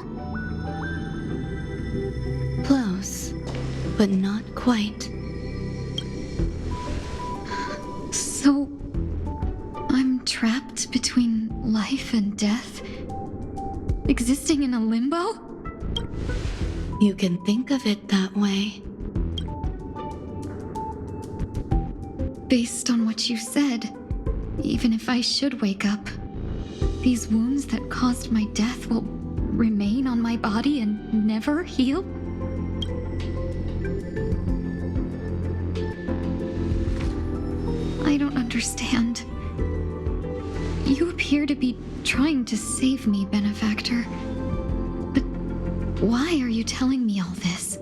Close, but not quite. So, I'm trapped between life and death? Existing in a limbo? You can think of it that way. Based on what you said, even if I should wake up, these wounds that caused my death will remain on my body and never heal? I don't understand. You appear to be trying to save me, Benefactor. But why are you telling me all this?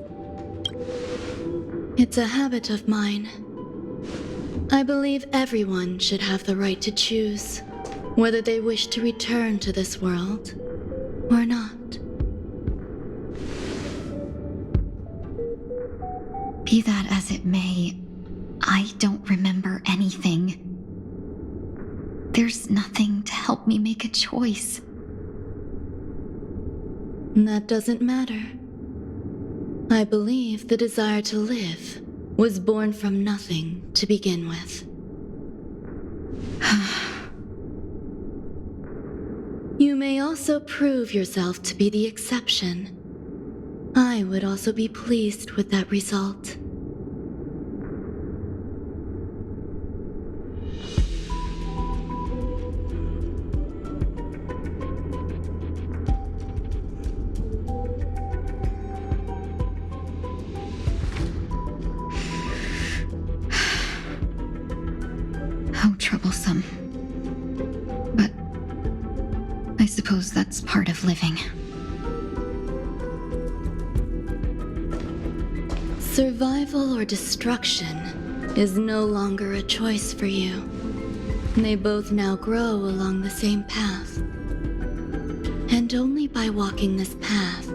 It's a habit of mine. I believe everyone should have the right to choose whether they wish to return to this world or not. Be that as it may, I don't remember anything. there's nothing to help me make a choice. That doesn't matter. I believe the desire to live was born from nothing to begin with. You may also prove yourself to be the exception. I would also be pleased with that result. How troublesome. But I suppose that's part of living. Survival or destruction is no longer a choice for you. They both now grow along the same path. And only by walking this path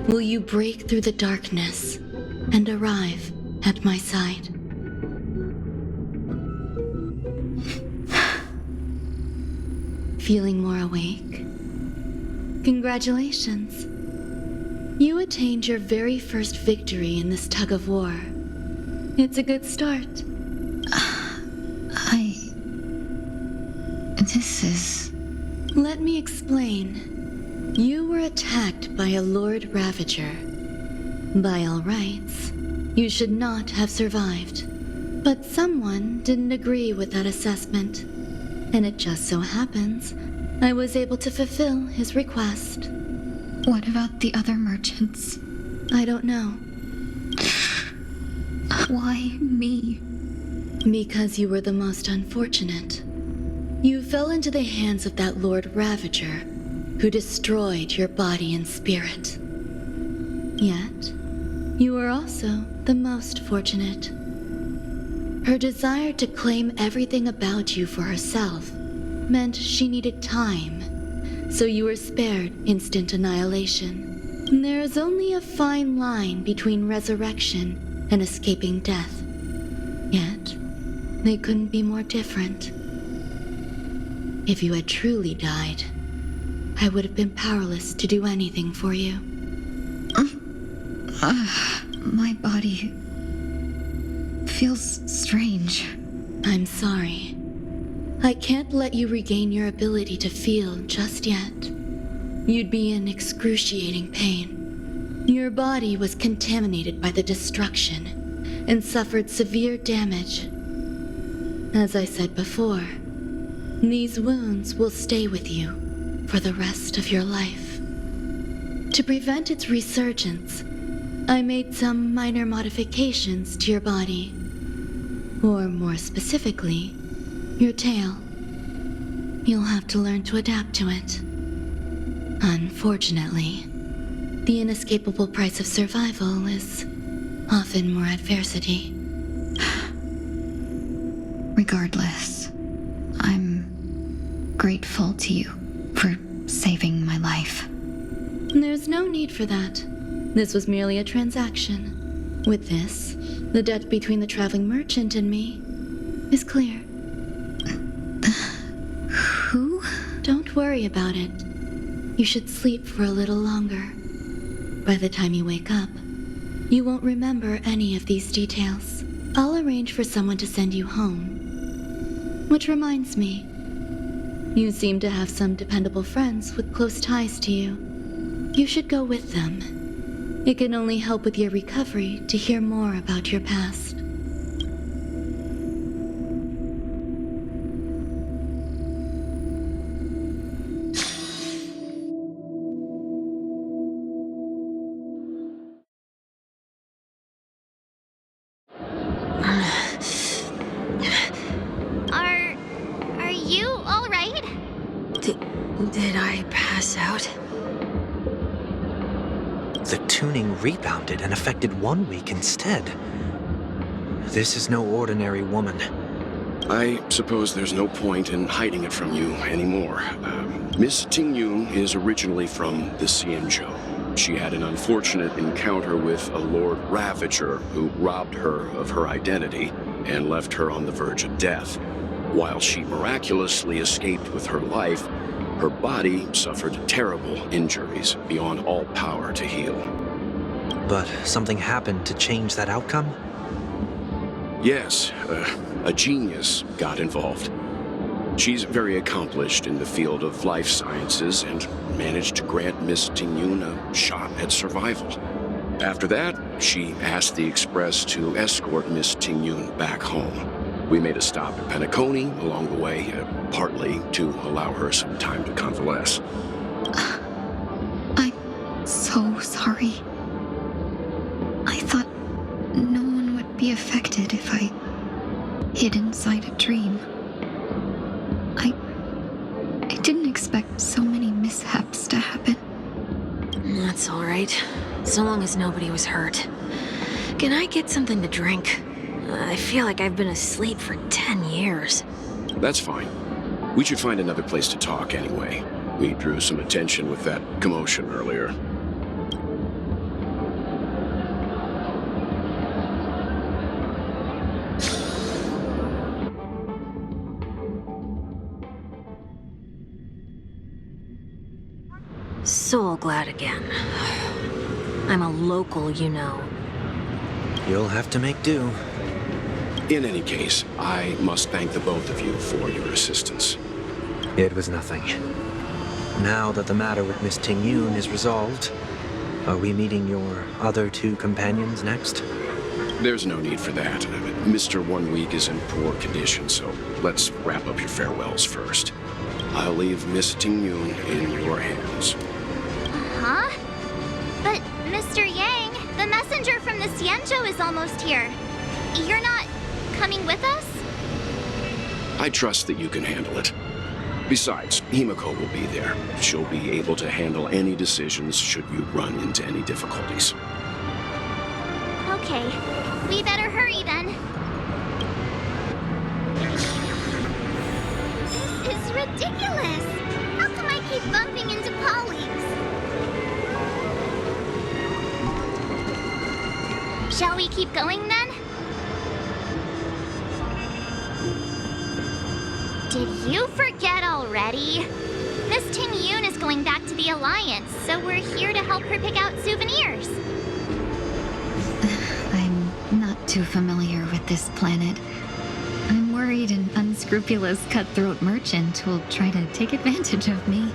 will you break through the darkness and arrive at my side. Feeling more awake? Congratulations. You attained your very first victory in this tug of war. It's a good start. This is... Let me explain. You were attacked by a Lord Ravager. By all rights, you should not have survived. But someone didn't agree with that assessment. And it just so happens I was able to fulfill his request. What about the other merchants? I don't know. Why me? Because you were the most unfortunate. You fell into the hands of that Lord Ravager, who destroyed your body and spirit. Yet, you were also the most fortunate. Her desire to claim everything about you for herself meant she needed time, so you were spared instant annihilation. There is only a fine line between resurrection and escaping death. Yet, they couldn't be more different. If you had truly died, I would have been powerless to do anything for you. My body feels strange. I'm sorry. I can't let you regain your ability to feel just yet. You'd be in excruciating pain. Your body was contaminated by the destruction and suffered severe damage. As I said before, these wounds will stay with you for the rest of your life. To prevent its resurgence, I made some minor modifications to your body. Or more specifically, your tail. You'll have to learn to adapt to it. Unfortunately, the inescapable price of survival is often more adversity. Regardless, I'm grateful to you for saving my life. There's no need for that. This was merely a transaction. With this, the debt between the traveling merchant and me is clear. Who? Don't worry about it. You should sleep for a little longer. By the time you wake up, you won't remember any of these details. I'll arrange for someone to send you home. Which reminds me, you seem to have some dependable friends with close ties to you. You should go with them. It can only help with your recovery to hear more about your past. Are you all right? Did I pass out? The tuning rebounded and affected 1 week instead. This is no ordinary woman. I suppose there's no point in hiding it from you anymore. Miss Ting Yun is originally from the Xianzhou. She had an unfortunate encounter with a Lord Ravager who robbed her of her identity. and left her on the verge of death. While she miraculously escaped with her life, her body suffered terrible injuries beyond all power to heal. But something happened to change that outcome? Yes, a genius got involved. She's very accomplished in the field of life sciences and managed to grant Miss Tingyun a shot at survival. After that, she asked the Express to escort Miss Tingyun back home. We made a stop at Penacony along the way, partly to allow her some time to convalesce. I'm so sorry. I thought no one would be affected if I hid inside a dream. I didn't expect so many mishaps to happen. That's all right. So long as nobody was hurt. Can I get something to drink? I feel like I've been asleep for 10 years. That's fine. We should find another place to talk anyway. We drew some attention with that commotion earlier. So glad again. I'm a local, you know. You'll have to make do. In any case, I must thank the both of you for your assistance. It was nothing. Now that the matter with Miss Tingyun is resolved, are we meeting your other two companions next? There's no need for that. Mr. 1 Week is in poor condition, so let's wrap up your farewells first. I'll leave Miss Tingyun in your hands. Huh? But, Mr. Yang, the messenger from the Xianzhou is almost here. You're not coming with us? I trust that you can handle it. Besides, Himiko will be there. She'll be able to handle any decisions should you run into any difficulties. Okay, we better hurry then. This is ridiculous! How come I keep bumping into colleagues? Shall we keep going then? Did you forget already? Miss Tingyun is going back to the Alliance, so we're here to help her pick out souvenirs. I'm not too familiar with this planet. I'm worried an unscrupulous cutthroat merchant will try to take advantage of me.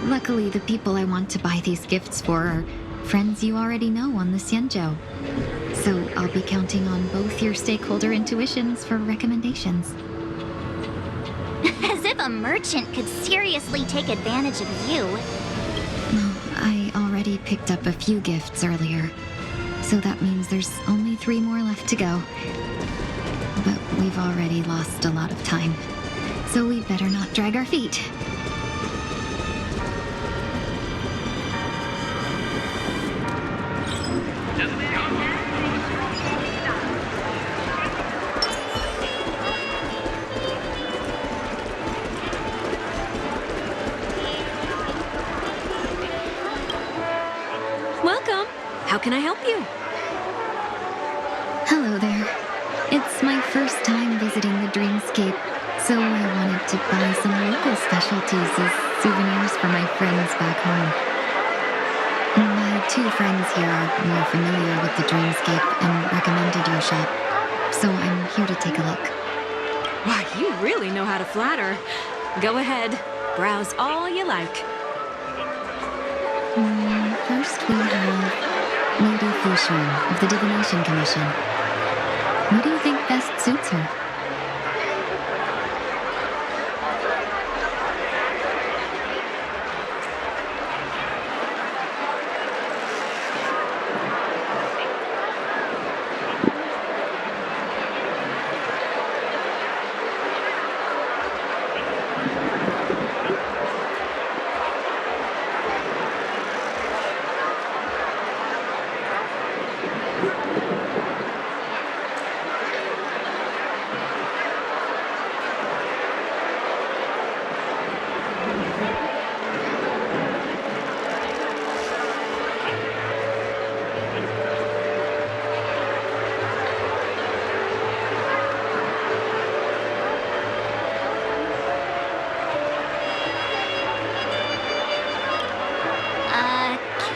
Luckily, the people I want to buy these gifts for are friends you already know on the Xianzhou. So I'll be counting on both your stakeholder intuitions for recommendations. As if a merchant could seriously take advantage of you. I already picked up a few gifts earlier, so that means there's only 3 more left to go. But we've already lost a lot of time, so we better not drag our feet. Welcome. How can I help you? Hello there. It's my first time visiting the Dreamscape, so I wanted to buy some local specialties as souvenirs for my friends back home. My 2 friends here are more familiar with the Dreamscape and recommended your shop, so I'm here to take a look. Why, you really know how to flatter. Go ahead. Browse all you like. First we have Lady Fushun of the Divination Commission. What do you think best suits her?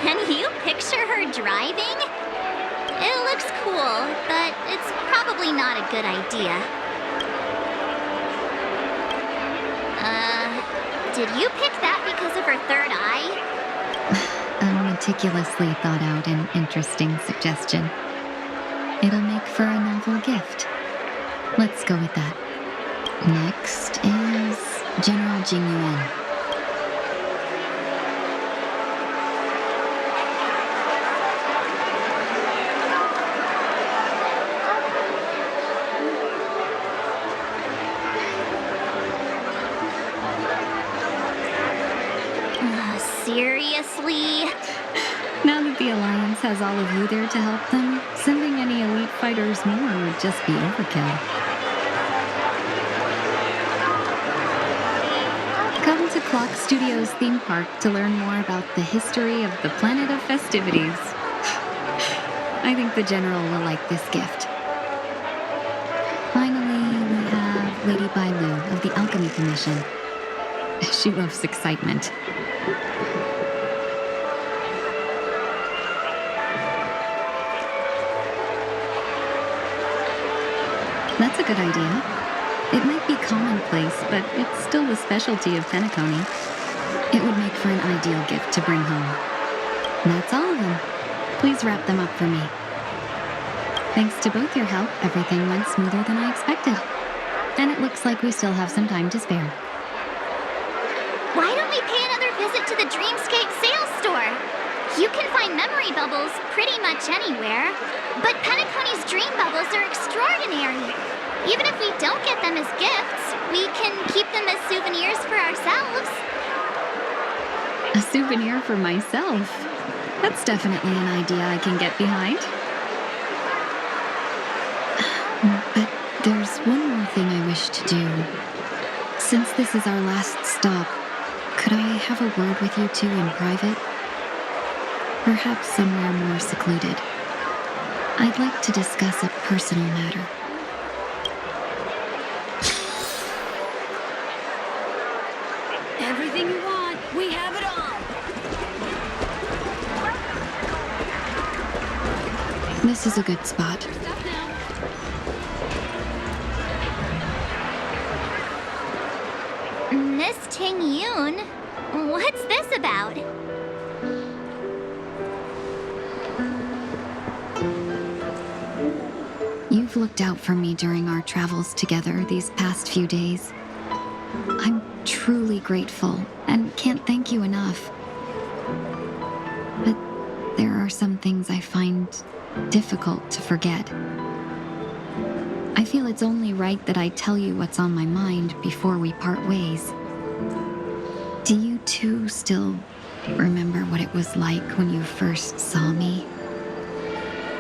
Can you picture her driving? It looks cool, but it's probably not a good idea. Did you pick that because of her third eye? A meticulously thought out and interesting suggestion. It'll make for a novel gift. Let's go with that. Next is General Jing Yuan. Seriously? Now that the Alliance has all of you there to help them, sending any elite fighters more would just be overkill. Come to Clock Studios theme park to learn more about the history of the planet of festivities. I think the General will like this gift. Finally, we have Lady Bai Lu of the Alchemy Commission. She loves excitement. That's a good idea. It might be commonplace, but it's still the specialty of Penacony. It would make for an ideal gift to bring home. That's all of them. Please wrap them up for me. Thanks to both your help, everything went smoother than I expected. And it looks like we still have some time to spare. Why don't we pay another visit to the Dreamscape sales store? You can find memory bubbles pretty much anywhere, but Penacony's dream bubbles are extraordinary. Even if we don't get them as gifts, we can keep them as souvenirs for ourselves. A souvenir for myself? That's definitely an idea I can get behind. But there's one more thing I wish to do. Since this is our last stop, could I have a word with you two in private? Perhaps somewhere more secluded. I'd like to discuss a personal matter. Everything you want, we have it all. This is a good spot. Miss Ting Yoon, what's this about? You've looked out for me during our travels together these past few days. I'm truly grateful and can't thank you enough. But there are some things I find difficult to forget. I feel it's only right that I tell you what's on my mind before we part ways. Do you two still remember what it was like when you first saw me?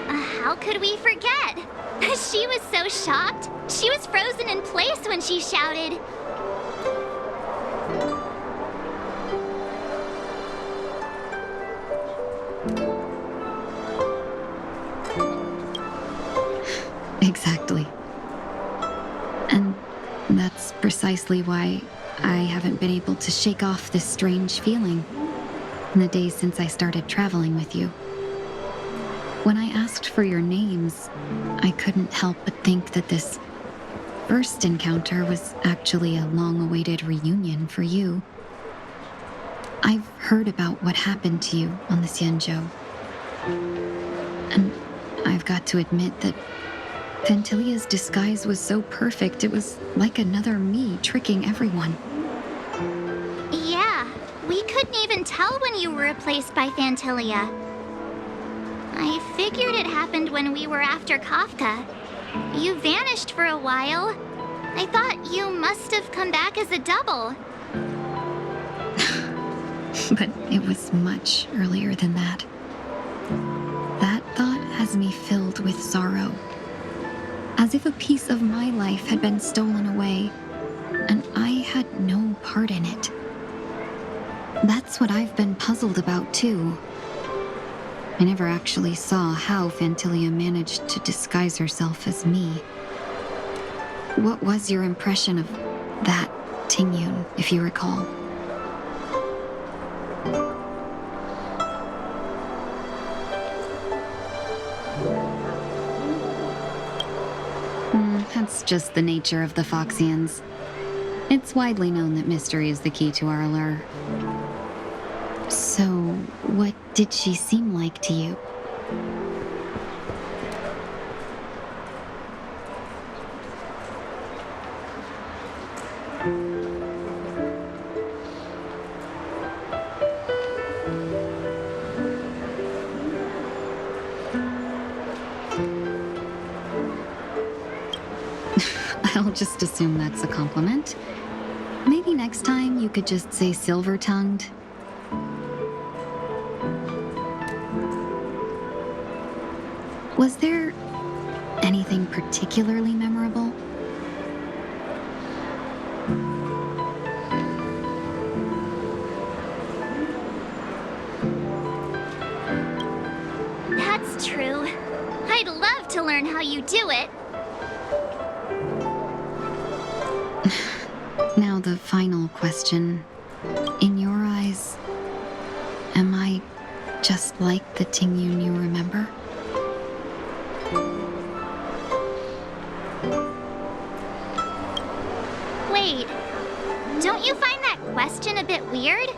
How could we forget? She was so shocked. She was frozen in place when she shouted. Exactly. And that's precisely why I haven't been able to shake off this strange feeling in the days since I started traveling with you. When I asked for your names, I couldn't help but think that this first encounter was actually a long-awaited reunion for you. I've heard about what happened to you on the Xianzhou. And I've got to admit that Fantilia's disguise was so perfect, it was like another me tricking everyone. Yeah, we couldn't even tell when you were replaced by Fantilia. I figured it happened when we were after Kafka. You vanished for a while. I thought you must have come back as a double. But it was much earlier than that. That thought has me filled with sorrow. As if a piece of my life had been stolen away, and I had no part in it. That's what I've been puzzled about, too. I never actually saw how Fantilia managed to disguise herself as me. What was your impression of that Tingyun, if you recall? That's just the nature of the Foxians. It's widely known that mystery is the key to our allure. So, what did she seem like to you? I'll just assume that's a compliment. Maybe next time you could just say silver-tongued. Was there anything particularly memorable? That's true. I'd love to learn how you do it. Now the final question. In your eyes, am I just like the Tingyun you remember? Wait, don't you find that question a bit weird?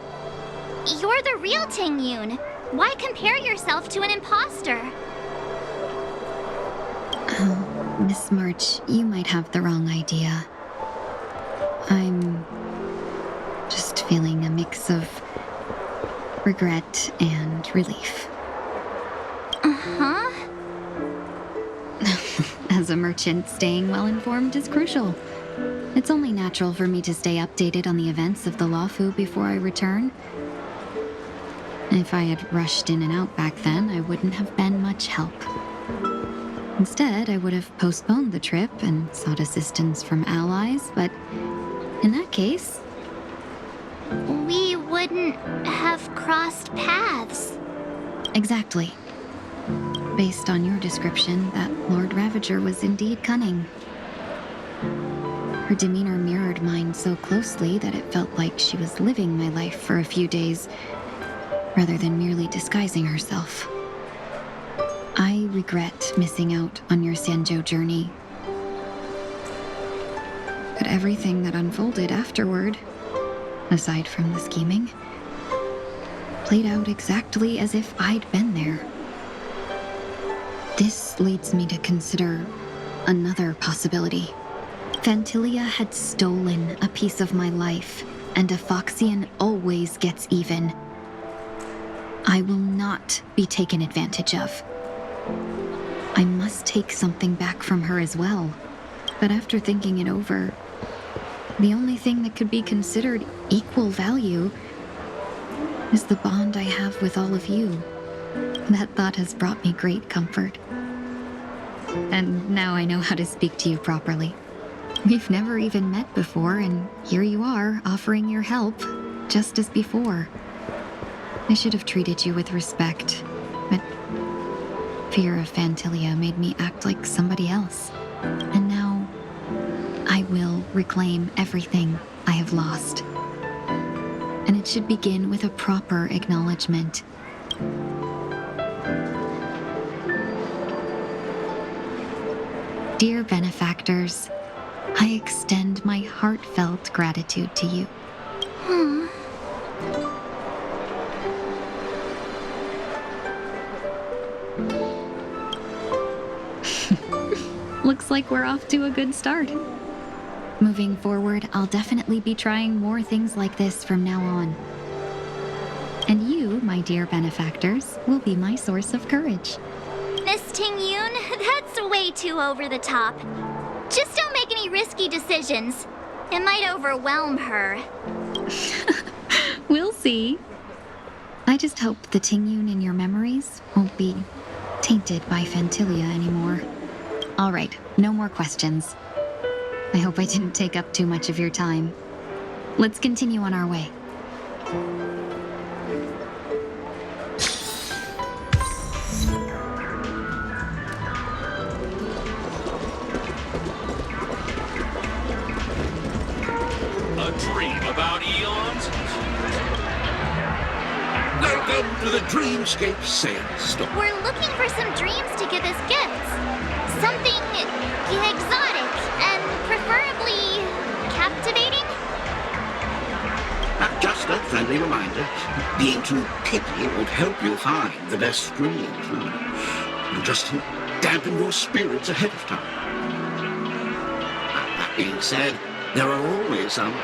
You're the real Tingyun. Why compare yourself to an imposter? Oh, Miss March, you might have the wrong idea. I'm just feeling a mix of regret and relief. Uh-huh. As a merchant, staying well-informed is crucial. It's only natural for me to stay updated on the events of the Lawfu before I return. If I had rushed in and out back then, I wouldn't have been much help. Instead, I would have postponed the trip and sought assistance from allies, but in that case, we wouldn't have crossed paths. Exactly. Based on your description, that Lord Ravager was indeed cunning. Her demeanor mirrored mine so closely that it felt like she was living my life for a few days, rather than merely disguising herself. I regret missing out on your Sanjo journey. But everything that unfolded afterward, aside from the scheming, played out exactly as if I'd been there. This leads me to consider another possibility. Phantilia had stolen a piece of my life, and a Foxian always gets even. I will not be taken advantage of. I must take something back from her as well. But after thinking it over, the only thing that could be considered equal value is the bond I have with all of you. That thought has brought me great comfort. And now I know how to speak to you properly. We've never even met before, and here you are, offering your help, just as before. I should have treated you with respect, but fear of Phantilia made me act like somebody else. And now, I will reclaim everything I have lost. And it should begin with a proper acknowledgement. Dear benefactors, I extend my heartfelt gratitude to you. Looks like we're off to a good start. Moving forward, I'll definitely be trying more things like this from now on. And you, my dear benefactors, will be my source of courage. Miss Tingyun, that's way too over the top. Just don't make any risky decisions. It might overwhelm her. We'll see. I just hope the Tingyun in your memories won't be tainted by Phantilia anymore. All right, no more questions. I hope I didn't take up too much of your time. Let's continue on our way. A dream about eons? Welcome to the Dreamscape Sandstorm. We're looking for some dreams to give as gifts. Something exotic and preferably captivating? Just a friendly reminder. Being too picky won't help you find the best screen. It'll just dampen your spirits ahead of time. That being said, there are always some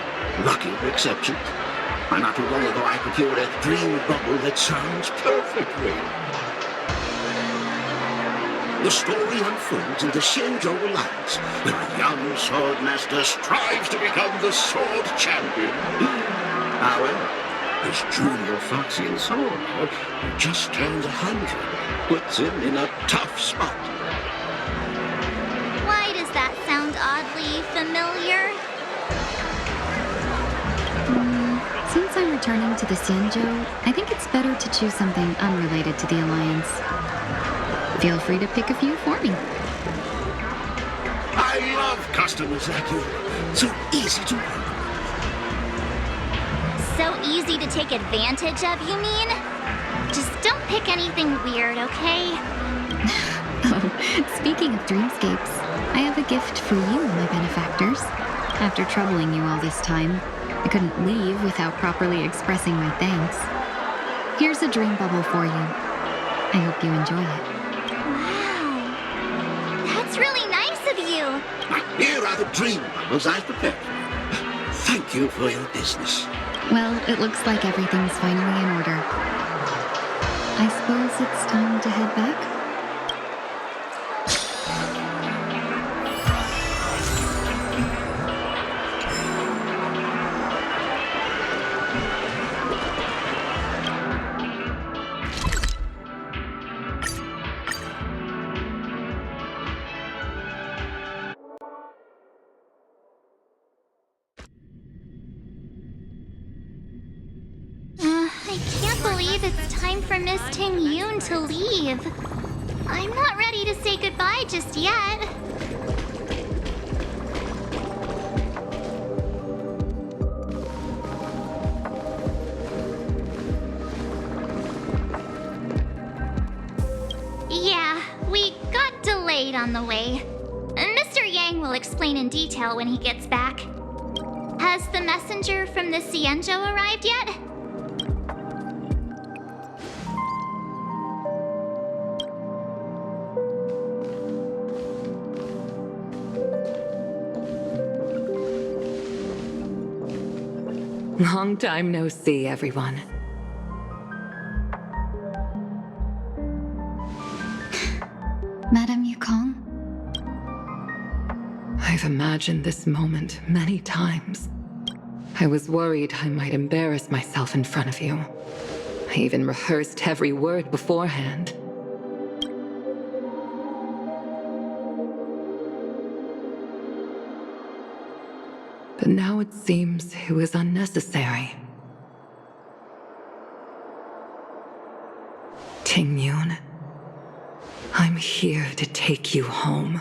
lucky exceptions. Not too long ago, I procured a dream bubble that sounds perfectly. The story unfolds in the Shinjo Alliance, where a young swordmaster strives to become the sword champion. However, his junior Foxian sword, who just turned 100, puts him in a tough spot. Why does that sound oddly familiar? Since I'm returning to the Xianzhou, I think it's better to choose something unrelated to the Alliance. Feel free to pick a few for me. I love customers like you. So easy to work. So easy to take advantage of, you mean? Just don't pick anything weird, okay? Oh, speaking of dreamscapes, I have a gift for you, my benefactors. After troubling you all this time, I couldn't leave without properly expressing my thanks. Here's a dream bubble for you. I hope you enjoy it. Wow. That's really nice of you. Here are the dream bubbles I've prepared for you. Thank you for your business. Well, it looks like everything's finally in order. I suppose it's time to head back? I can't believe it's time for Miss Ting Yoon to leave. I'm not ready to say goodbye just yet. Yeah, we got delayed on the way. Mr. Yang will explain in detail when he gets back. Has the messenger from the Xianzhou arrived yet? Long time no see, everyone. Madame Yukong? I've imagined this moment many times. I was worried I might embarrass myself in front of you. I even rehearsed every word beforehand. But now it seems it was unnecessary. Ting Yun, I'm here to take you home.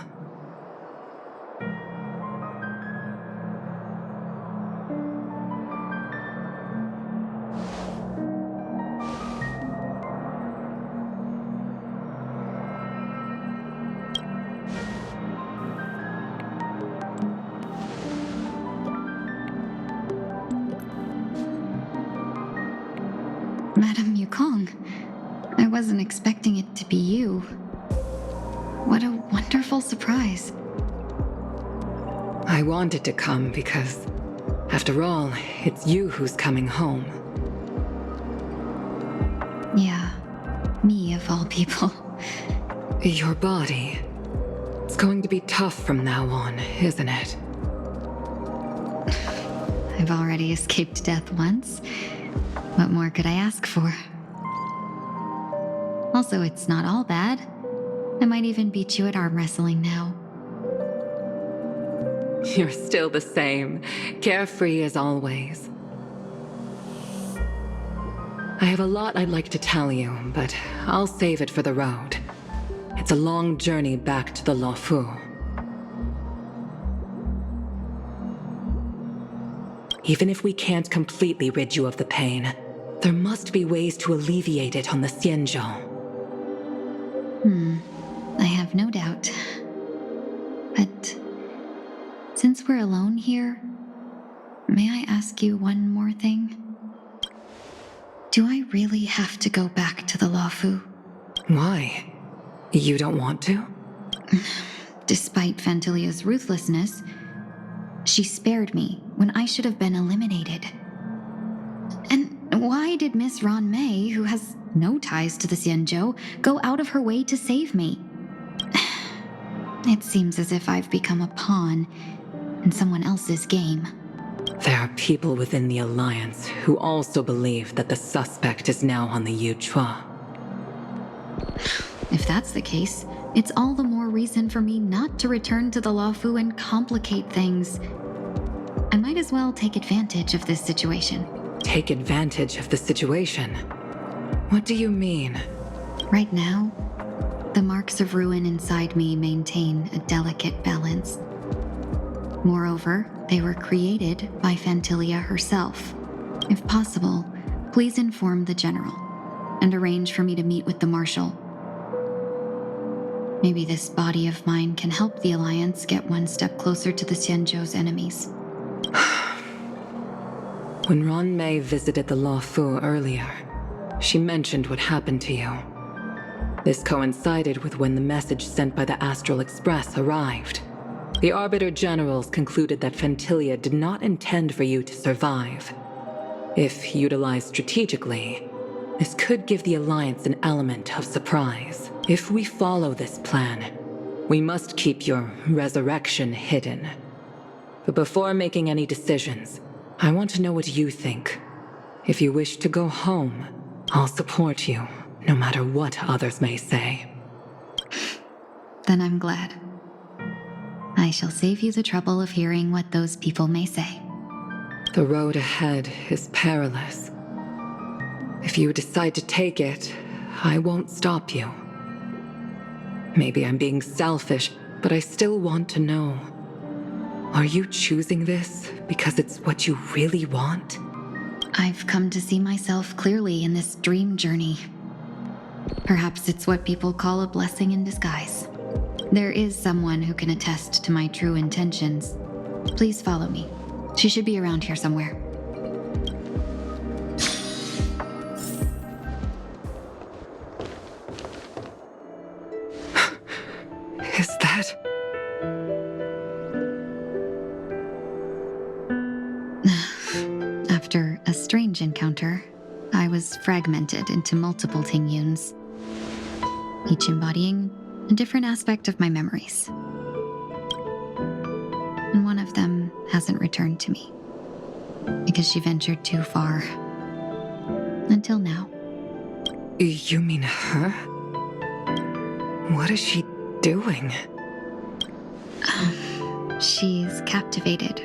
Madame Yukong, I wasn't expecting it to be you. What a wonderful surprise. I wanted to come because, after all, it's you who's coming home. Yeah, me of all people. Your body. It's going to be tough from now on, isn't it? I've already escaped death once. What more could I ask for? Also, it's not all bad. I might even beat you at arm wrestling now. You're still the same, carefree as always. I have a lot I'd like to tell you, but I'll save it for the road. It's a long journey back to the Luofu. Even if we can't completely rid you of the pain, there must be ways to alleviate it on the Xianzhou. I have no doubt. But since we're alone here, may I ask you one more thing? Do I really have to go back to the Luofu? Why? You don't want to? Despite Fantilia's ruthlessness, she spared me when I should have been eliminated. And why did Miss Ron Mei, who has no ties to the Xianzhou, go out of her way to save me? It seems as if I've become a pawn in someone else's game. There are people within the Alliance who also believe that the suspect is now on the Yuchua. If that's the case, it's all the more reason for me not to return to the Luofu and complicate things. I might as well take advantage of this situation. Take advantage of the situation? What do you mean? Right now, the marks of ruin inside me maintain a delicate balance. Moreover, they were created by Fantilia herself. If possible, please inform the General and arrange for me to meet with the Marshal. Maybe this body of mine can help the Alliance get one step closer to the Xianzhou's enemies. When Ron Mei visited the Luofu earlier, she mentioned what happened to you. This coincided with when the message sent by the Astral Express arrived. The Arbiter Generals concluded that Fantilia did not intend for you to survive. If utilized strategically, this could give the Alliance an element of surprise. If we follow this plan, we must keep your resurrection hidden. But before making any decisions, I want to know what you think. If you wish to go home, I'll support you, no matter what others may say. Then I'm glad. I shall save you the trouble of hearing what those people may say. The road ahead is perilous. If you decide to take it, I won't stop you. Maybe I'm being selfish, but I still want to know. Are you choosing this because it's what you really want? I've come to see myself clearly in this dream journey. Perhaps it's what people call a blessing in disguise. There is someone who can attest to my true intentions. Please follow me. She should be around here somewhere. Is that... After a strange encounter, I was fragmented into multiple Tingyuns, each embodying a different aspect of my memories. And one of them hasn't returned to me, because she ventured too far. Until now. You mean her? What is she doing? She's captivated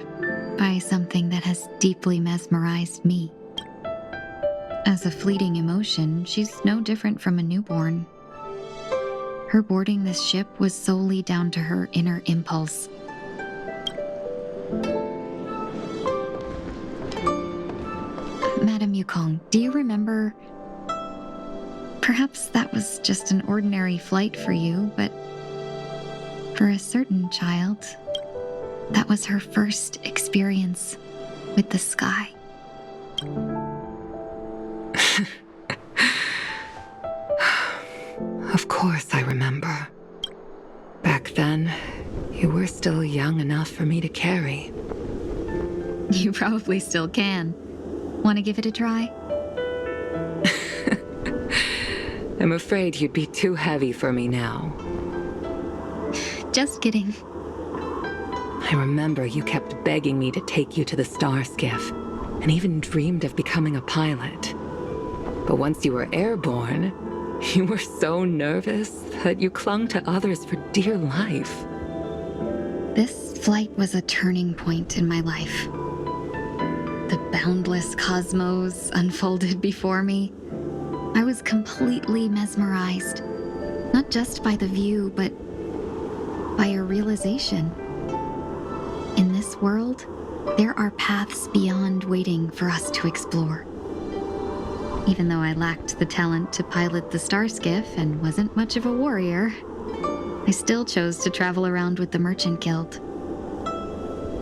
by something that has deeply mesmerized me. As a fleeting emotion, she's no different from a newborn. Her boarding this ship was solely down to her inner impulse. Madame Yukong, do you remember? Perhaps that was just an ordinary flight for you, but for a certain child, that was her first experience with the sky. Of course I remember. Back then, you were still young enough for me to carry. You probably still can. Want to give it a try? I'm afraid you'd be too heavy for me now. Just kidding. I remember you kept begging me to take you to the star skiff, and even dreamed of becoming a pilot. But once you were airborne, you were so nervous that you clung to others for dear life. This flight was a turning point in my life. The boundless cosmos unfolded before me. I was completely mesmerized, not just by the view, but by a realization. In this world, there are paths beyond waiting for us to explore. Even though I lacked the talent to pilot the star skiff and wasn't much of a warrior, I still chose to travel around with the Merchant Guild.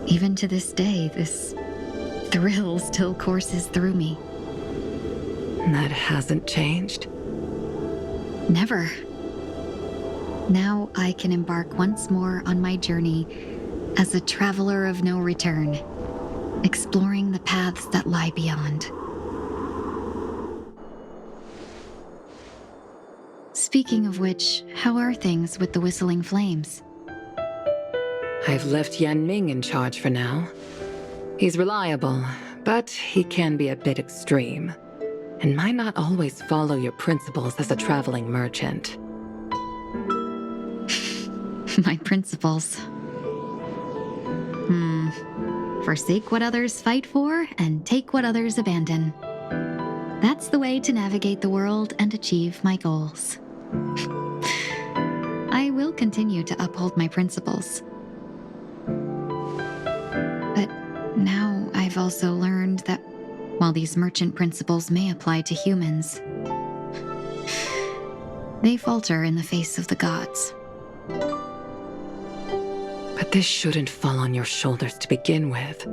Even to this day, this thrill still courses through me. That hasn't changed? Never. Now I can embark once more on my journey as a traveler of no return, exploring the paths that lie beyond. Speaking of which, how are things with the Whistling Flames? I've left Yan Ming in charge for now. He's reliable, but he can be a bit extreme, and might not always follow your principles as a traveling merchant. My principles. Forsake what others fight for, and take what others abandon. That's the way to navigate the world and achieve my goals. I will continue to uphold my principles. But now I've also learned that while these merchant principles may apply to humans, they falter in the face of the gods. But this shouldn't fall on your shoulders to begin with.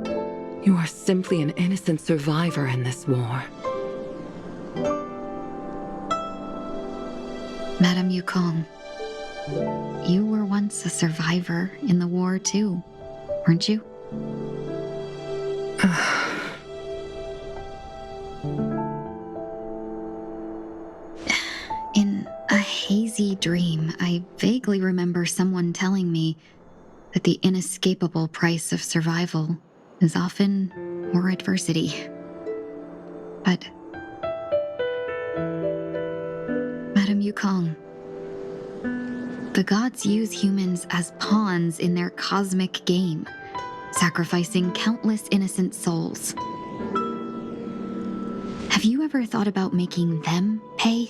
You are simply an innocent survivor in this war. Madame Yukong, you were once a survivor in the war too, weren't you? In a hazy dream, I vaguely remember someone telling me that the inescapable price of survival is often more adversity. But Madame Yukong, the gods use humans as pawns in their cosmic game, sacrificing countless innocent souls. Have you ever thought about making them pay?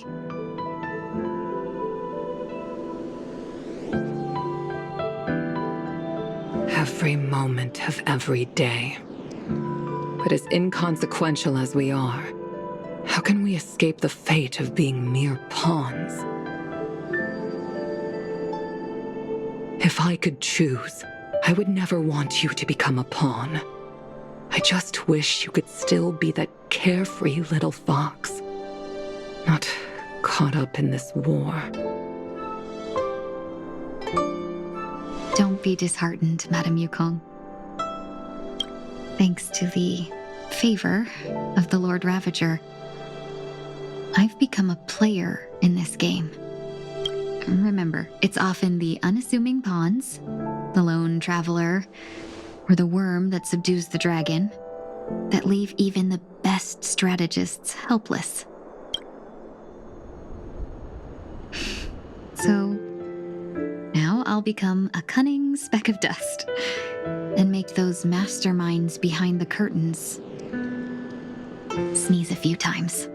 Every moment of every day. But as inconsequential as we are, how can we escape the fate of being mere pawns? If I could choose, I would never want you to become a pawn. I just wish you could still be that carefree little fox, not caught up in this war. Don't be disheartened, Madame Yukong. Thanks to the favor of the Lord Ravager, I've become a player in this game. Remember, it's often the unassuming pawns, the lone traveler, or the worm that subdues the dragon, that leave even the best strategists helpless. So, now I'll become a cunning speck of dust and make those masterminds behind the curtains sneeze a few times.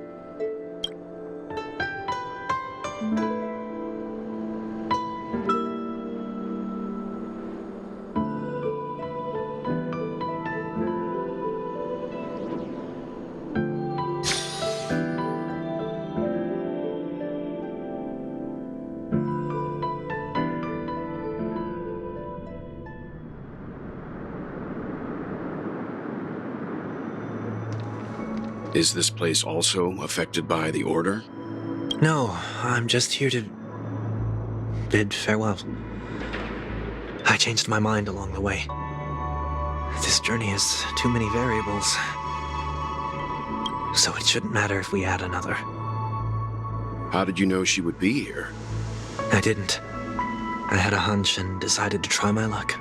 Is this place also affected by the Order? No, I'm just here to bid farewell. I changed my mind along the way. This journey has too many variables. So it shouldn't matter if we add another. How did you know she would be here? I didn't. I had a hunch and decided to try my luck.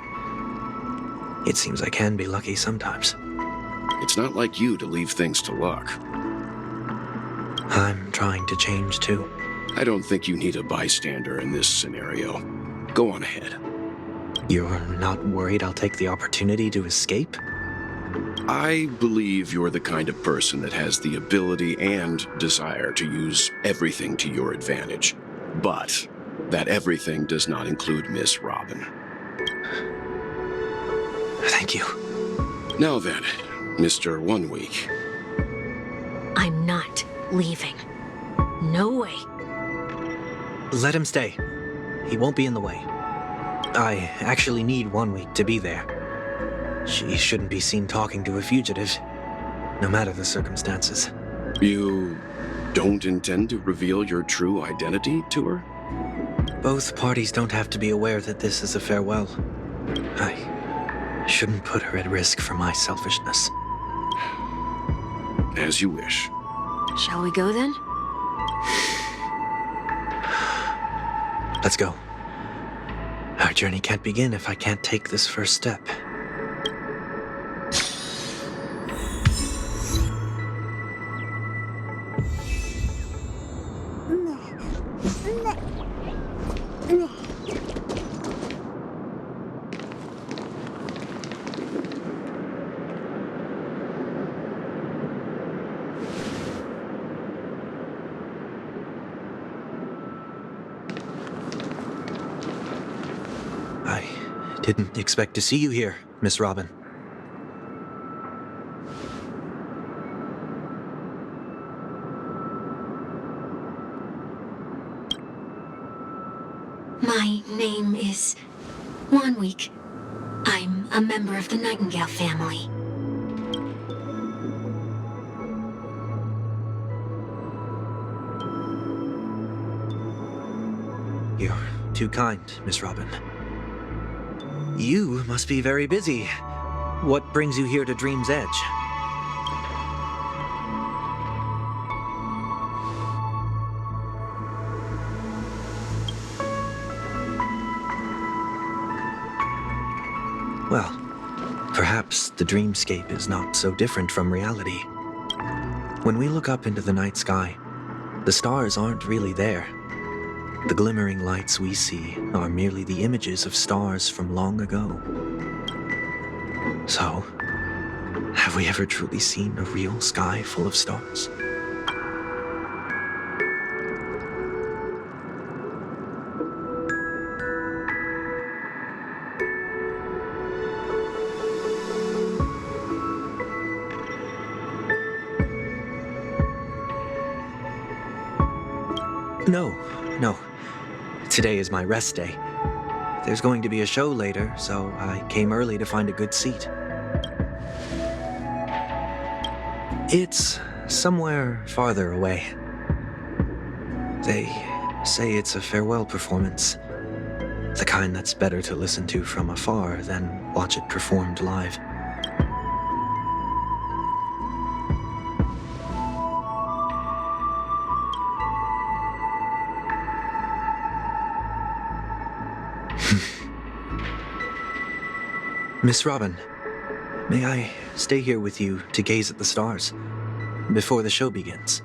It seems I can be lucky sometimes. It's not like you to leave things to luck. I'm trying to change too. I don't think you need a bystander in this scenario. Go on ahead. You're not worried I'll take the opportunity to escape? I believe you're the kind of person that has the ability and desire to use everything to your advantage. But that everything does not include Miss Robin. Thank you. Now then, Mr. 1 Week. I'm not leaving. No way. Let him stay. he won't be in the way. I actually need 1 week to be there. She shouldn't be seen talking to a fugitive, no matter the circumstances. You don't intend to reveal your true identity to her? Both parties don't have to be aware that this is a farewell. I shouldn't put her at risk for my selfishness. As you wish. Shall we go then? Let's go. Our journey can't begin if I can't take this first step. Didn't expect to see you here, Miss Robin. My name is Wanweek. I'm a member of the Nightingale family. You're too kind, Miss Robin. You must be very busy. What brings you here to Dream's Edge? Well, perhaps the dreamscape is not so different from reality. When we look up into the night sky, the stars aren't really there. The glimmering lights we see are merely the images of stars from long ago. So, have we ever truly seen a real sky full of stars? No. Today is my rest day. There's going to be a show later, so I came early to find a good seat. It's somewhere farther away. They say it's a farewell performance. The kind that's better to listen to from afar than watch it performed live. Miss Robin, may I stay here with you to gaze at the stars before the show begins?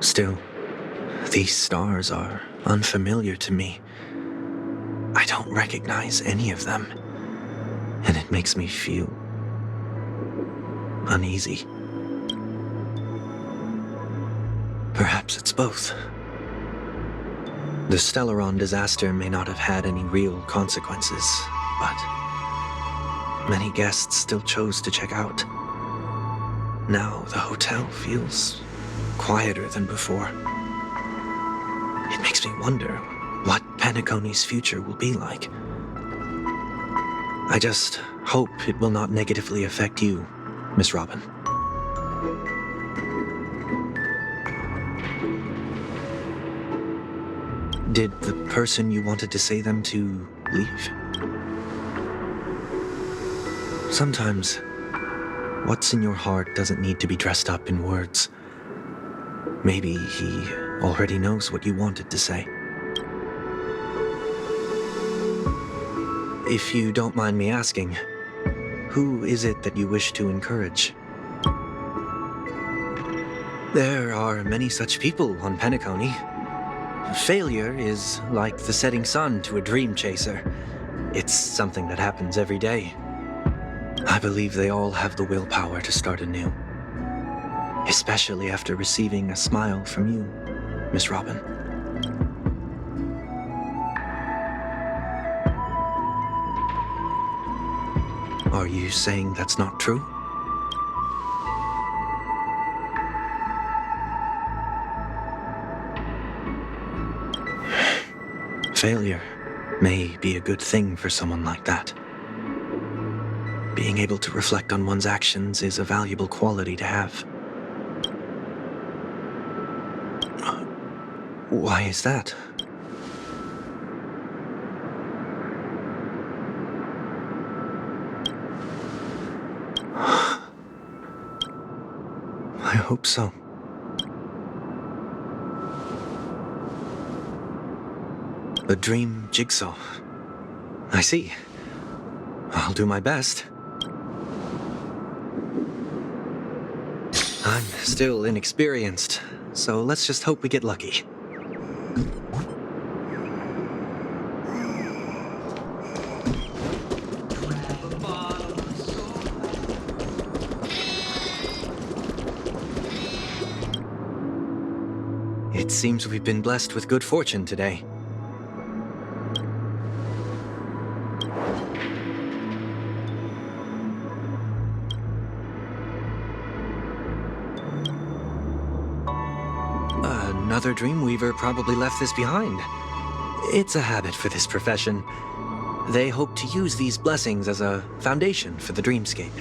Still, these stars are unfamiliar to me. I don't recognize any of them, and it makes me feel uneasy. Perhaps it's both. The Stellaron disaster may not have had any real consequences, but many guests still chose to check out. Now the hotel feels quieter than before. It makes me wonder what Penacony's future will be like. I just hope it will not negatively affect you, Miss Robin. Did the person you wanted to say them to leave? Sometimes, what's in your heart doesn't need to be dressed up in words. Maybe he already knows what you wanted to say. If you don't mind me asking, who is it that you wish to encourage? There are many such people on Penacony. Failure is like the setting sun to a dream chaser. It's something that happens every day. I believe they all have the willpower to start anew. Especially after receiving a smile from you, Miss Robin. Are you saying that's not true? Failure may be a good thing for someone like that. Being able to reflect on one's actions is a valuable quality to have. Why is that? I hope so. A dream jigsaw. I see. I'll do my best. I'm still inexperienced, so let's just hope we get lucky. It seems we've been blessed with good fortune today. Another Dreamweaver probably left this behind. It's a habit for this profession. They hope to use these blessings as a foundation for the dreamscape.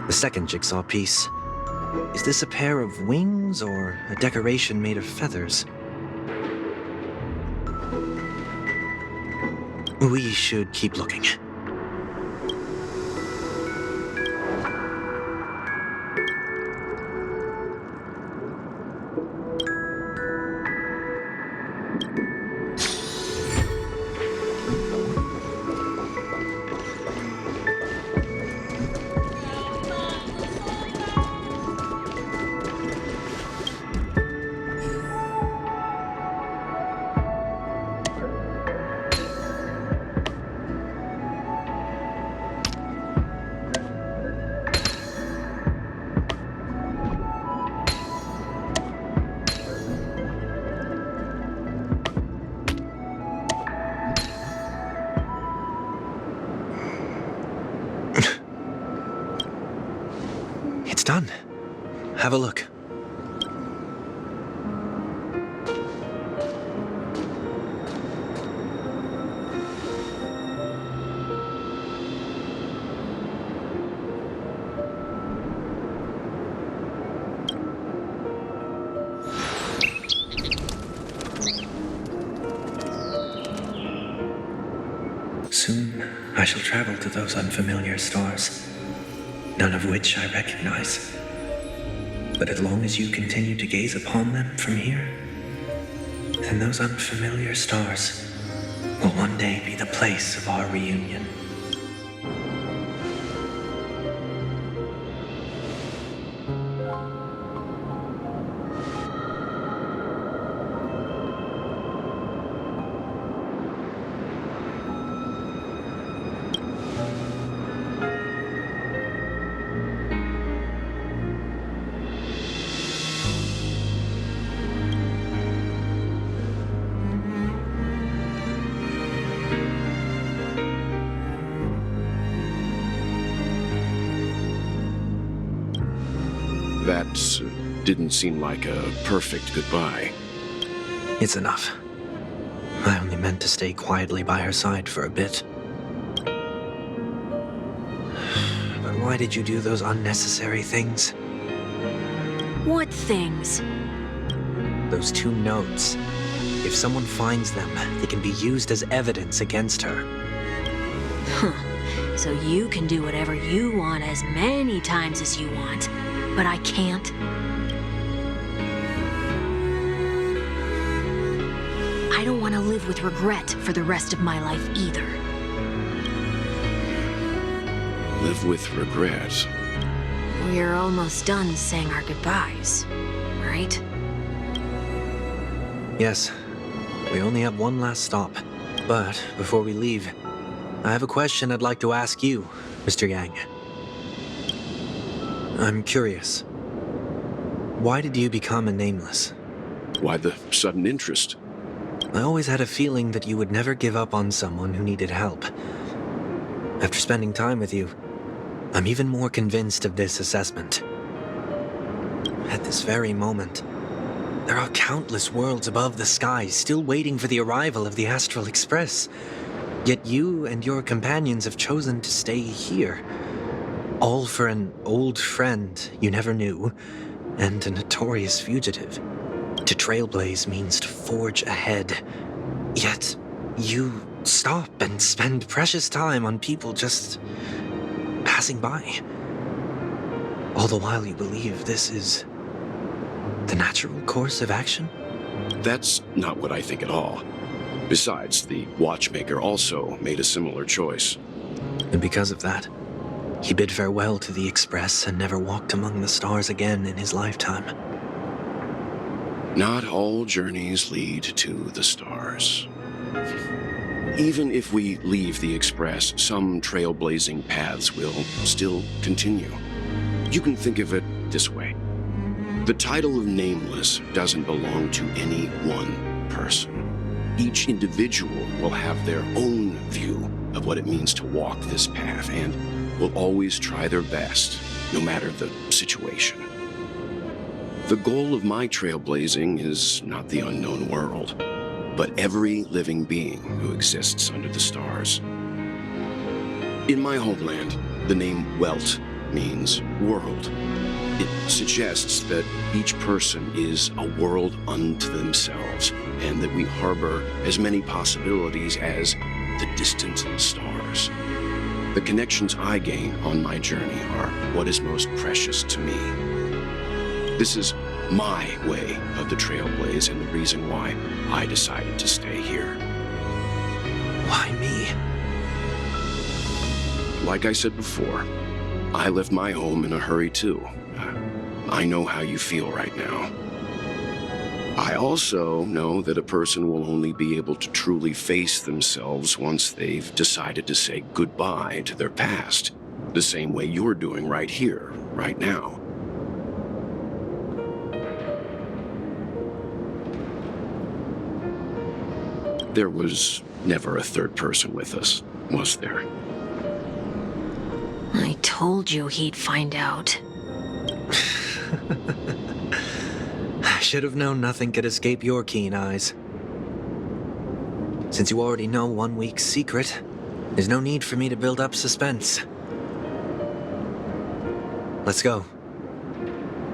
The second jigsaw piece. Is this a pair of wings or a decoration made of feathers? We should keep looking. It's done. Have a look. Soon, I shall travel to those unfamiliar stars, none of which I recognize. But as long as you continue to gaze upon them from here, then those unfamiliar stars will one day be the place of our reunion. That didn't seem like a perfect goodbye. It's enough. I only meant to stay quietly by her side for a bit. But why did you do those unnecessary things? What things? Those 2 notes. If someone finds them, they can be used as evidence against her. Huh. So you can do whatever you want as many times as you want, but I can't? I don't want to live with regret for the rest of my life either. Live with regret? We're almost done saying our goodbyes, right? right? Yes. We only have one last stop. But before we leave, I have a question I'd like to ask you, Mr. Yang. I'm curious. Why did you become a Nameless? Why the sudden interest? I always had a feeling that you would never give up on someone who needed help. After spending time with you, I'm even more convinced of this assessment. At this very moment, there are countless worlds above the sky still waiting for the arrival of the Astral Express. Yet you and your companions have chosen to stay here. All for an old friend you never knew, and a notorious fugitive. To trailblaze means to forge ahead. Yet, you stop and spend precious time on people just passing by. All the while you believe this is the natural course of action? That's not what I think at all. Besides, the watchmaker also made a similar choice. And because of that, he bid farewell to the Express and never walked among the stars again in his lifetime. Not all journeys lead to the stars. Even if we leave the Express, some trailblazing paths will still continue. You can think of it this way. The title of Nameless doesn't belong to any one person. Each individual will have their own view of what it means to walk this path and will always try their best, no matter the situation. The goal of my trailblazing is not the unknown world, but every living being who exists under the stars. In my homeland, the name Welt means world. It suggests that each person is a world unto themselves, and that we harbor as many possibilities as the distant stars. The connections I gain on my journey are what is most precious to me. This is my way of the trailblaze and the reason why I decided to stay here. Why me? Like I said before, I left my home in a hurry too. I know how you feel right now. I also know that a person will only be able to truly face themselves once they've decided to say goodbye to their past, the same way you're doing right here, right now. There was never a third person with us, was there? I told you he'd find out. I should have known nothing could escape your keen eyes. Since you already know 1 week's secret, there's no need for me to build up suspense. Let's go.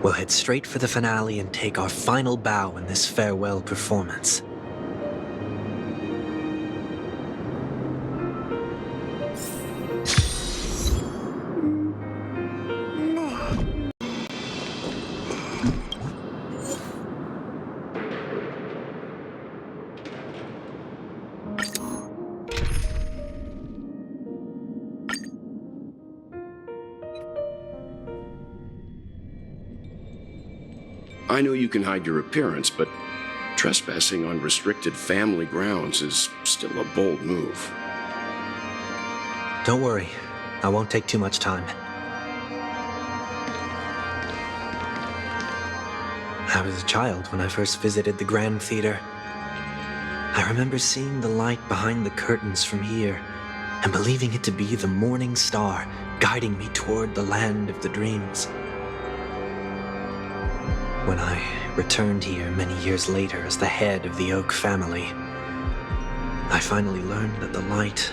We'll head straight for the finale and take our final bow in this farewell performance. I know you can hide your appearance, but trespassing on restricted family grounds is still a bold move. Don't worry, I won't take too much time. I was a child when I first visited the Grand Theater. I remember seeing the light behind the curtains from here and believing it to be the morning star guiding me toward the land of the dreams. When I returned here many years later as the head of the Oak family, I finally learned that the light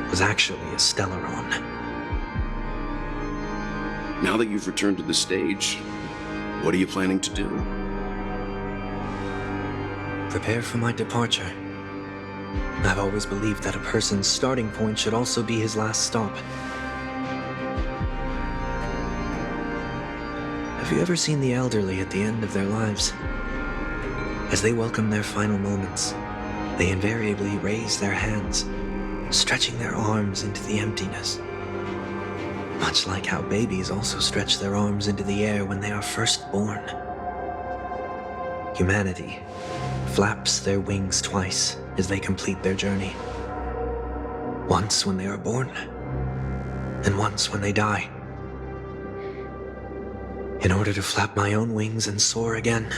was actually a Stellaron. Now that you've returned to the stage, what are you planning to do? Prepare for my departure. I've always believed that a person's starting point should also be his last stop. Have you ever seen the elderly at the end of their lives? As they welcome their final moments, they invariably raise their hands, stretching their arms into the emptiness. Much like how babies also stretch their arms into the air when they are first born. humanity flaps their wings twice as they complete their journey. Once when they are born, and once when they die. In order to flap my own wings and soar again.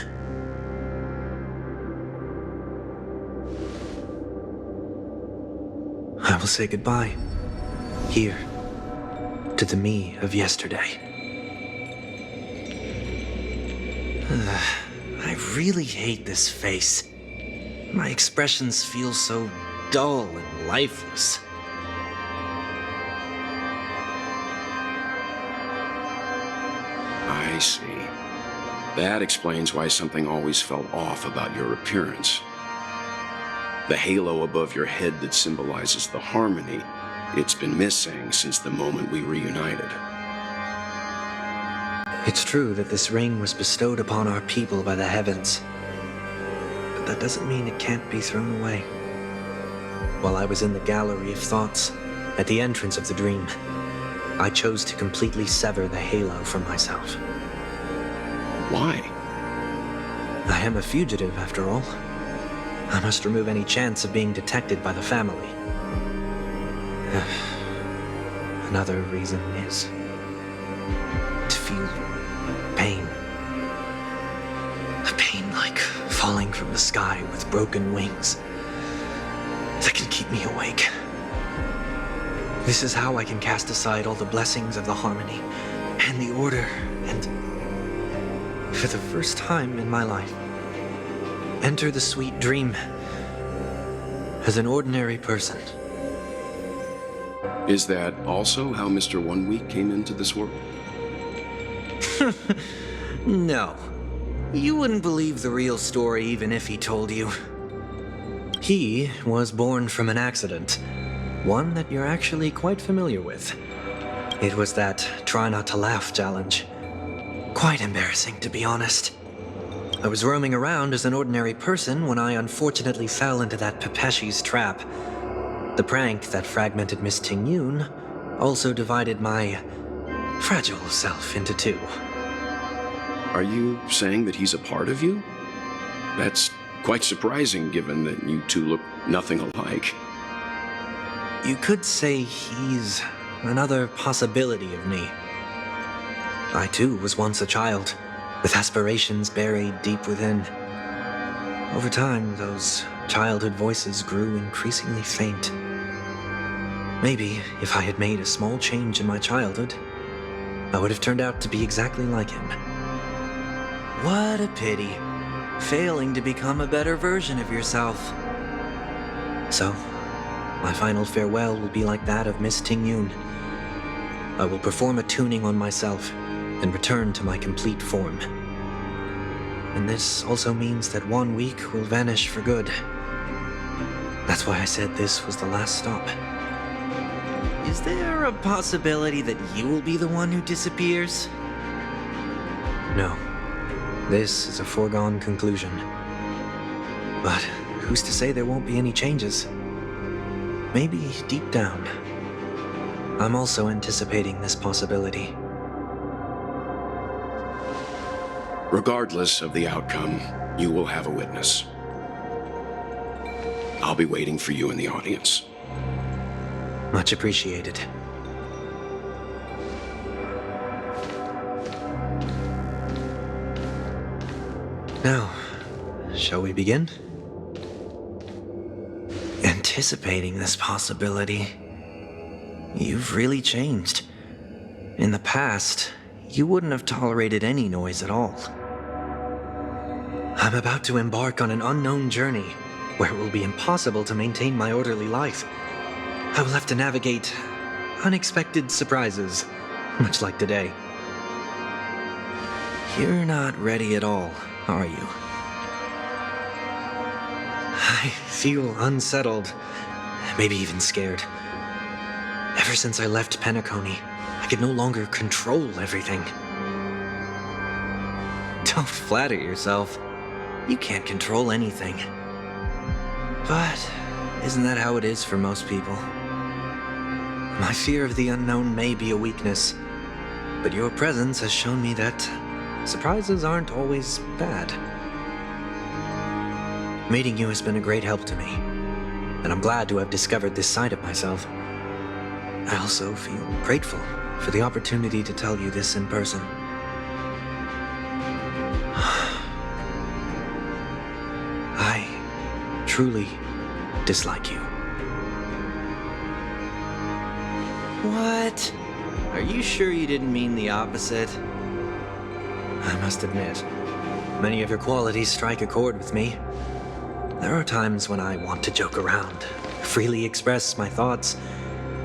I will say goodbye, here, to the me of yesterday. I really hate this face. My expressions feel so dull and lifeless. I see. That explains why something always felt off about your appearance. The halo above your head that symbolizes the harmony, it's been missing since the moment we reunited. It's true that this ring was bestowed upon our people by the heavens. But that doesn't mean it can't be thrown away. While I was in the gallery of thoughts, at the entrance of the dream, I chose to completely sever the halo from myself. Why? I am a fugitive, after all. I must remove any chance of being detected by the family. Another reason is to feel pain. A pain like falling from the sky with broken wings that can keep me awake. This is how I can cast aside all the blessings of the harmony and the order and, for the first time in my life, enter the sweet dream as an ordinary person. Is that also how Mr. 1 Week came into this world? No. You wouldn't believe the real story even if he told you. He was born from an accident. One that you're actually quite familiar with. It was that try not to laugh challenge. Quite embarrassing, to be honest. I was roaming around as an ordinary person when I unfortunately fell into that Pepeshi's trap. The prank that fragmented Miss Ting-Yun also divided my fragile self into two. Are you saying that he's a part of you? That's quite surprising given that you two look nothing alike. You could say he's another possibility of me. I too was once a child, with aspirations buried deep within. Over time, those childhood voices grew increasingly faint. Maybe if I had made a small change in my childhood, I would have turned out to be exactly like him. What a pity, failing to become a better version of yourself. So, my final farewell will be like that of Miss Ting-Yun. I will perform a tuning on myself and return to my complete form. And this also means that 1 week will vanish for good. That's why I said this was the last stop. Is there a possibility that you will be the one who disappears? No. This is a foregone conclusion. But who's to say there won't be any changes? Maybe deep down, I'm also anticipating this possibility. Regardless of the outcome, you will have a witness. I'll be waiting for you in the audience. Much appreciated. Now, shall we begin? Anticipating this possibility, you've really changed. In the past, you wouldn't have tolerated any noise at all. I'm about to embark on an unknown journey where it will be impossible to maintain my orderly life. I will have to navigate unexpected surprises, much like today. You're not ready at all, are you? I feel unsettled, maybe even scared. Ever since I left Penacony, I could no longer control everything. Don't flatter yourself. You can't control anything. But isn't that how it is for most people? My fear of the unknown may be a weakness, but your presence has shown me that surprises aren't always bad. Meeting you has been a great help to me, and I'm glad to have discovered this side of myself. I also feel grateful for the opportunity to tell you this in person. I truly dislike you. What? Are you sure you didn't mean the opposite? I must admit, many of your qualities strike a chord with me. There are times when I want to joke around, freely express my thoughts,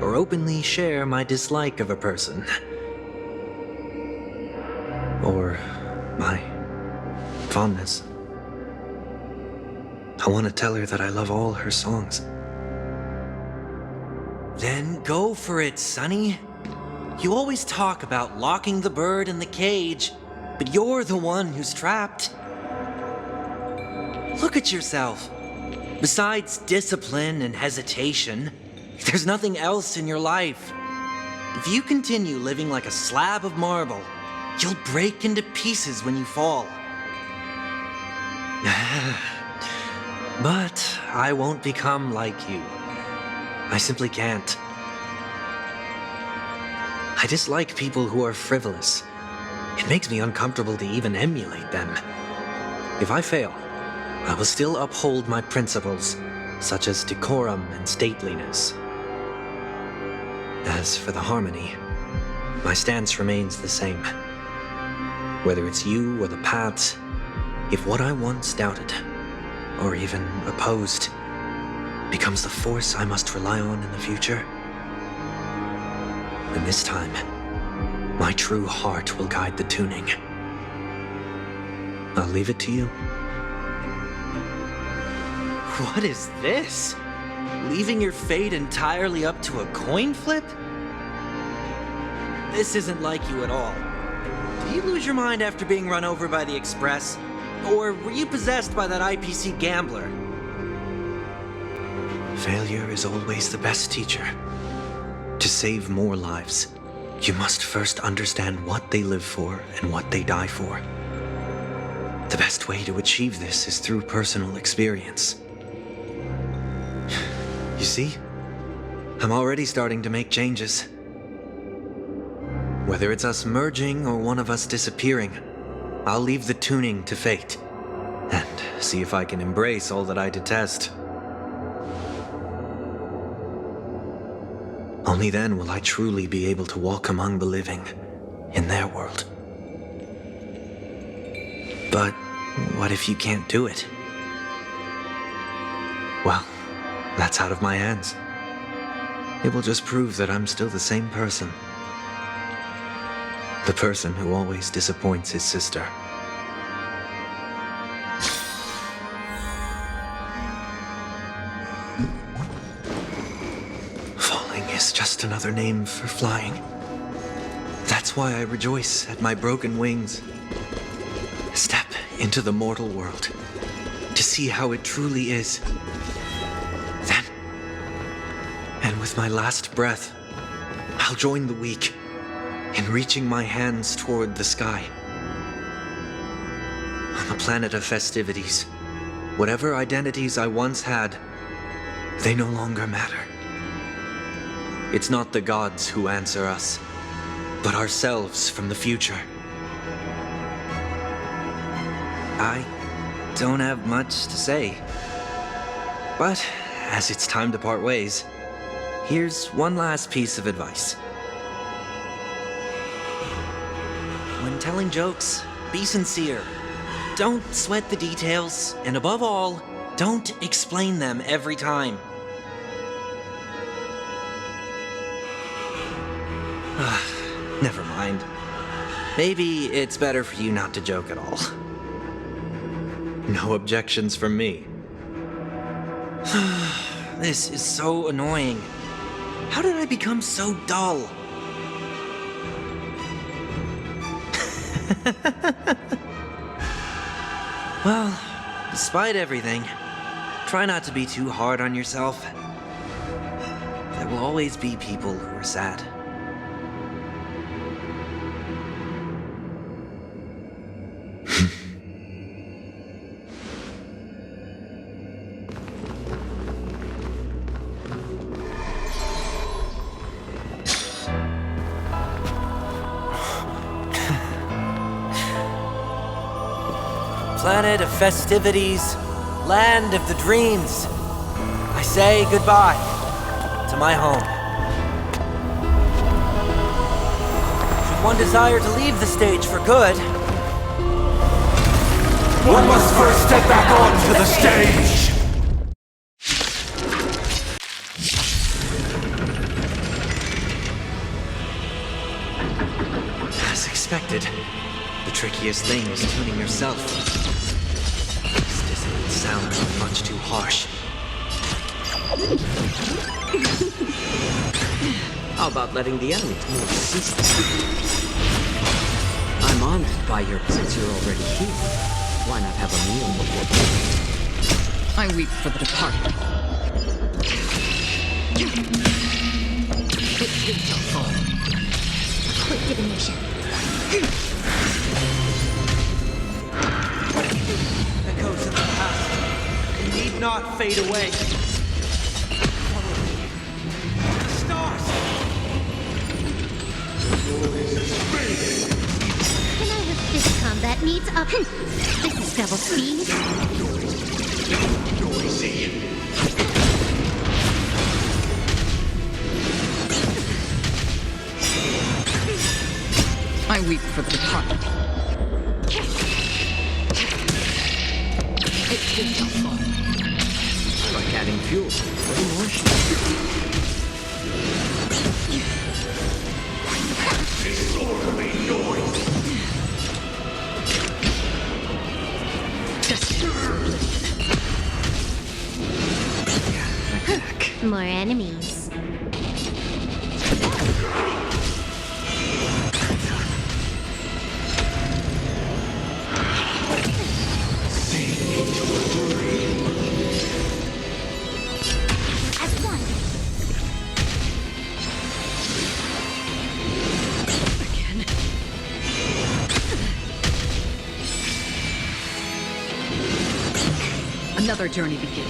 or openly share my dislike of a person. Or my fondness. I want to tell her that I love all her songs. Then go for it, Sonny. You always talk about locking the bird in the cage, but you're the one who's trapped. Look at yourself. Besides discipline and hesitation, there's nothing else in your life. If you continue living like a slab of marble, you'll break into pieces when you fall. But I won't become like you. I simply can't. I dislike people who are frivolous. It makes me uncomfortable to even emulate them. If I fail, I will still uphold my principles, such as decorum and stateliness. As for the harmony, my stance remains the same. Whether it's you or the paths, if what I once doubted, or even opposed, becomes the force I must rely on in the future, then this time, my true heart will guide the tuning. I'll leave it to you. What is this? Leaving your fate entirely up to a coin flip? This isn't like you at all. Did you lose your mind after being run over by the Express? Or were you possessed by that IPC gambler? Failure is always the best teacher. To save more lives, you must first understand what they live for and what they die for. The best way to achieve this is through personal experience. You see, I'm already starting to make changes. Whether it's us merging or one of us disappearing, I'll leave the tuning to fate and see if I can embrace all that I detest. Only then will I truly be able to walk among the living in their world. But what if you can't do it? Well, that's out of my hands. It will just prove that I'm still the same person. The person who always disappoints his sister. Falling is just another name for flying. That's why I rejoice at my broken wings. Step into the mortal world to see how it truly is. Then, and with my last breath, I'll join the weak in reaching my hands toward the sky. On the planet of festivities, whatever identities I once had, they no longer matter. It's not the gods who answer us, but ourselves from the future. I don't have much to say, but as it's time to part ways, here's one last piece of advice. When telling jokes, be sincere. Don't sweat the details, and above all, don't explain them every time. Never mind. Maybe it's better for you not to joke at all. No objections from me. This is so annoying. How did I become so dull? Well, despite everything, try not to be too hard on yourself. There will always be people who are sad. planet of festivities, land of the dreams, I say goodbye to my home. Should one desire to leave the stage for good, One must first step back onto the stage! as expected, the trickiest thing was tuning yourself. These dissonant sounds are much too harsh. How about letting the enemies move ceaselessly? I'm honored by your since you're already here. Why not have a meal before? I weep for the departed. It shall fall. Quick divination. Echoes of the past need not fade away. Follow me. Stars! Can I have this combat needs up? This is double speed. I weep for the departed. It shall fall. I like adding fuel to the emotion. Disorderly noise! More enemies. As one. Again. Another journey begins.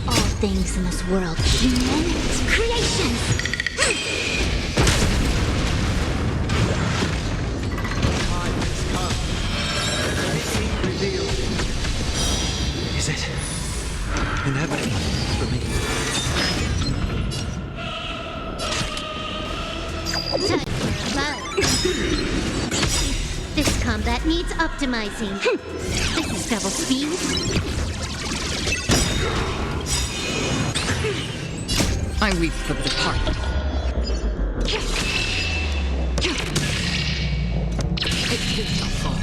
All things in this world, human creations. Is it inevitable for me? Time for love. This combat needs optimizing. This is double speed. I weep for the departed. It shall fall.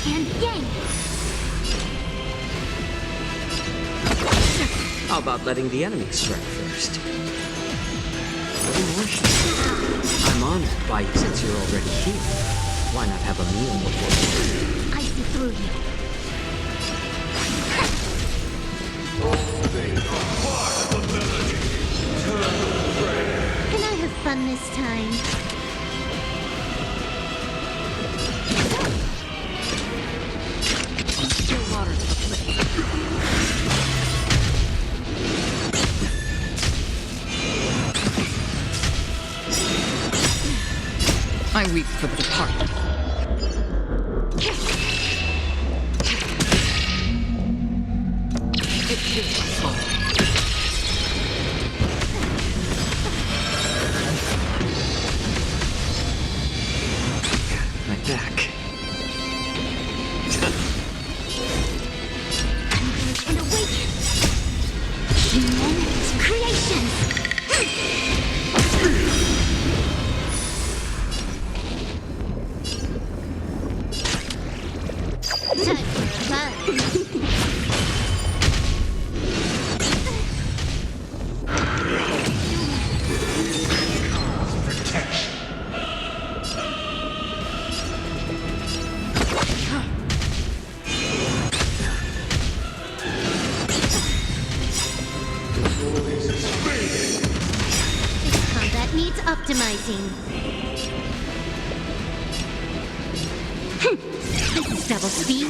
Yin and yang. How about letting the enemies strike first? Emotion. I'm honored by you since you're already here. Why not have a meal before? I see through you. Can I have fun this time? Still waters of the flame. I weep for the departed. It shall fall. My back. And awaken. Human creations. Time for fun. This combat needs optimizing. This is double speed.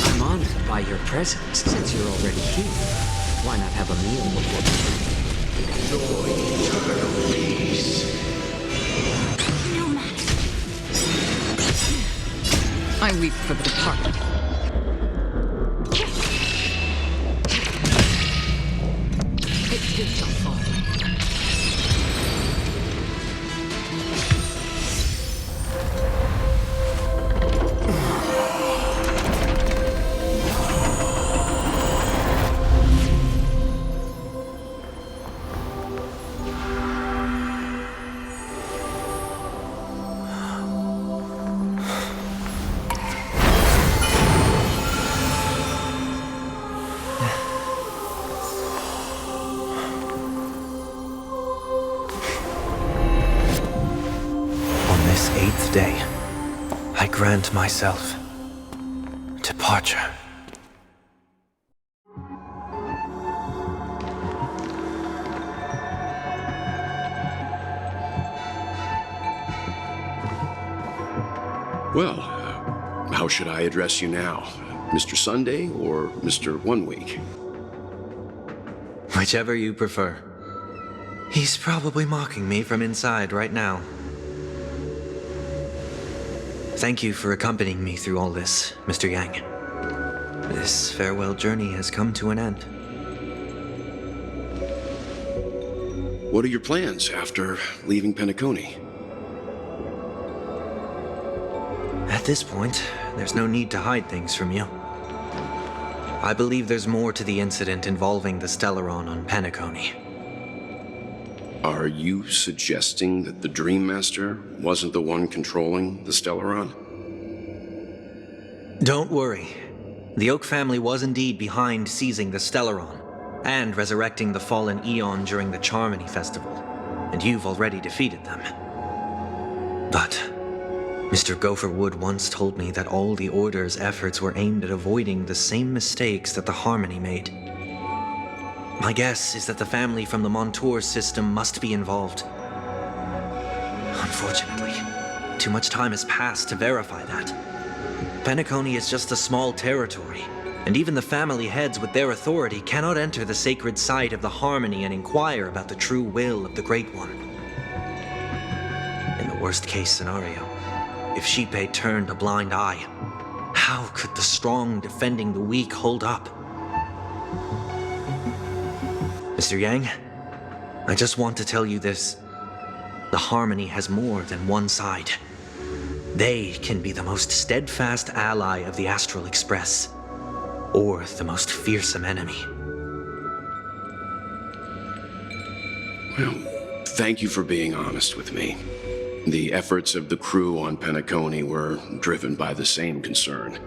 I'm honored by your presence since you're already here. Why not have a meal enjoy eternal peace. I weep for the departed. It too shall fall. On this 8th day, I grant myself departure. Well, how should I address you now? Mr. Sunday or Mr. One Week? Whichever you prefer. He's probably mocking me from inside right now. Thank you for accompanying me through all this, Mr. Yang. This farewell journey has come to an end. What are your plans after leaving Penacony? At this point, there's no need to hide things from you. I believe there's more to the incident involving the Stellaron on Penacony. Are you suggesting that the Dream Master wasn't the one controlling the Stellaron? Don't worry. The Oak family was indeed behind seizing the Stellaron and resurrecting the fallen Eon during the Charmony Festival, and you've already defeated them. But Mr. Gopherwood once told me that all the Order's efforts were aimed at avoiding the same mistakes that the Harmony made. My guess is that the family from the Montour system must be involved. Unfortunately, too much time has passed to verify that. Penacony is just a small territory, and even the family heads with their authority cannot enter the sacred site of the Harmony and inquire about the true will of the Great One. In the worst-case scenario, if Xipe turned a blind eye, how could the strong defending the weak hold up? Mr. Yang, I just want to tell you this. The Harmony has more than one side. They can be the most steadfast ally of the Astral Express, or the most fearsome enemy. Well, thank you for being honest with me. The efforts of the crew on Penacony were driven by the same concern.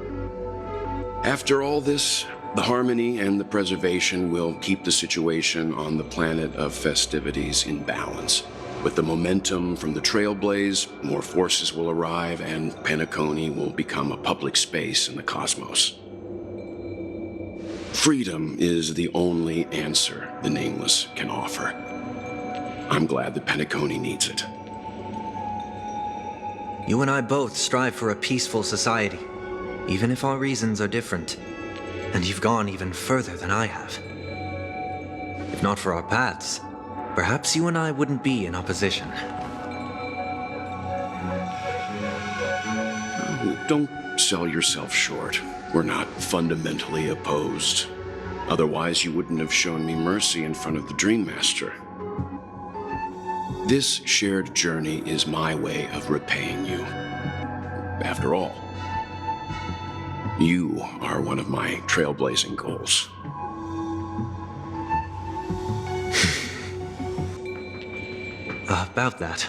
After all this, the Harmony and the Preservation will keep the situation on the planet of festivities in balance. With the momentum from the Trailblaze, more forces will arrive and Penacony will become a public space in the cosmos. Freedom is the only answer the Nameless can offer. I'm glad that Penacony needs it. You and I both strive for a peaceful society, even if our reasons are different. And you've gone even further than I have. If not for our paths, perhaps you and I wouldn't be in opposition. Don't sell yourself short. We're not fundamentally opposed. Otherwise, you wouldn't have shown me mercy in front of the Dream Master. This shared journey is my way of repaying you. After all, you are one of my trailblazing goals. About that,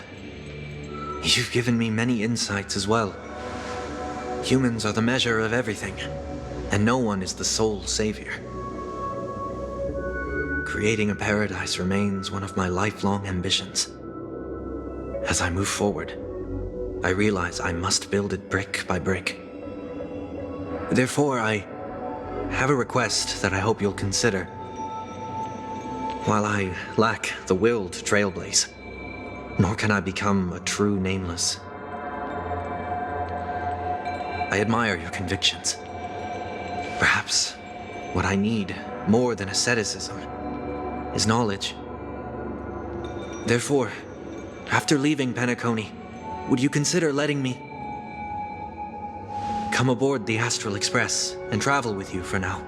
you've given me many insights as well. Humans are the measure of everything, and no one is the sole savior. Creating a paradise remains one of my lifelong ambitions. As I move forward, I realize I must build it brick by brick. Therefore, I have a request that I hope you'll consider. While I lack the will to trailblaze, nor can I become a true Nameless, I admire your convictions. Perhaps what I need, more than asceticism, is knowledge. Therefore, after leaving Penacony, would you consider letting me come aboard the Astral Express and travel with you for now?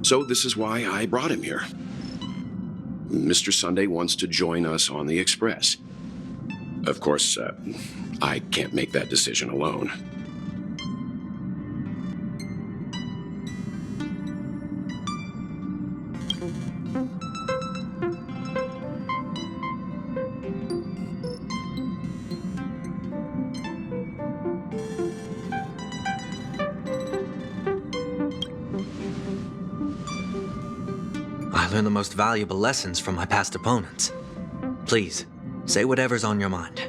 So this is why I brought him here. Mr. Sunday wants to join us on the Express. Of course, I can't make that decision alone. I learned the most valuable lessons from my past opponents. Please, say whatever's on your mind.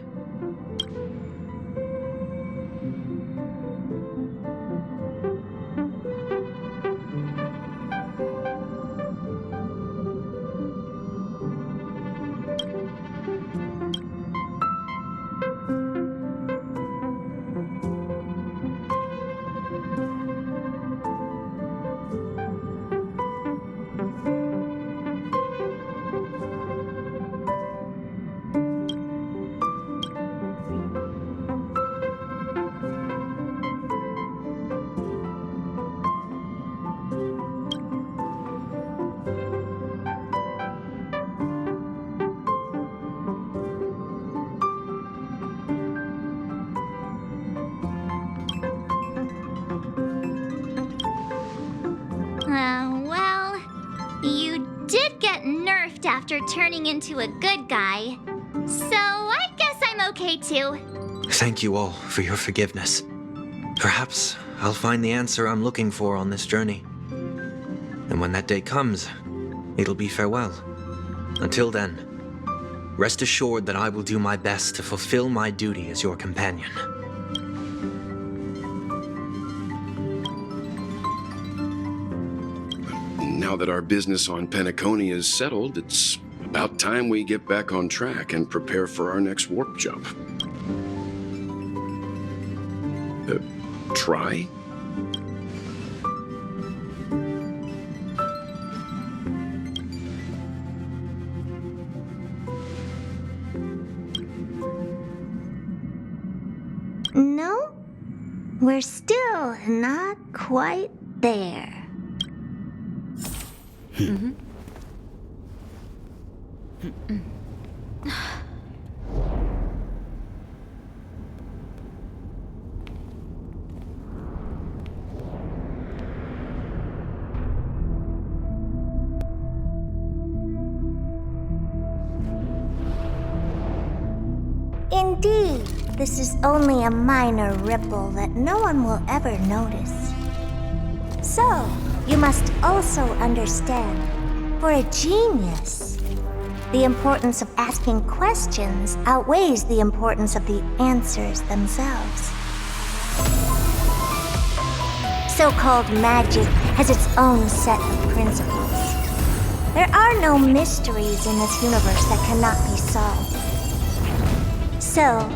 Well, you did get nerfed after turning into a good guy. So I guess I'm okay too. Thank you all for your forgiveness. Perhaps I'll find the answer I'm looking for on this journey. And when that day comes, it'll be farewell. Until then, rest assured that I will do my best to fulfill my duty as your companion. Now that our business on Penacony is settled, it's about time we get back on track and prepare for our next warp jump. Try? No, we're still not quite there. Indeed, this is only a minor ripple that no one will ever notice. So, you must also understand, for a genius, the importance of asking questions outweighs the importance of the answers themselves. So-called magic has its own set of principles. There are no mysteries in this universe that cannot be solved. So,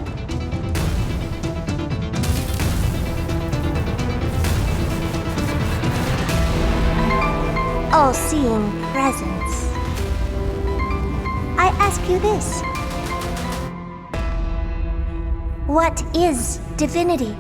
all-seeing presence, I ask you this. What is divinity?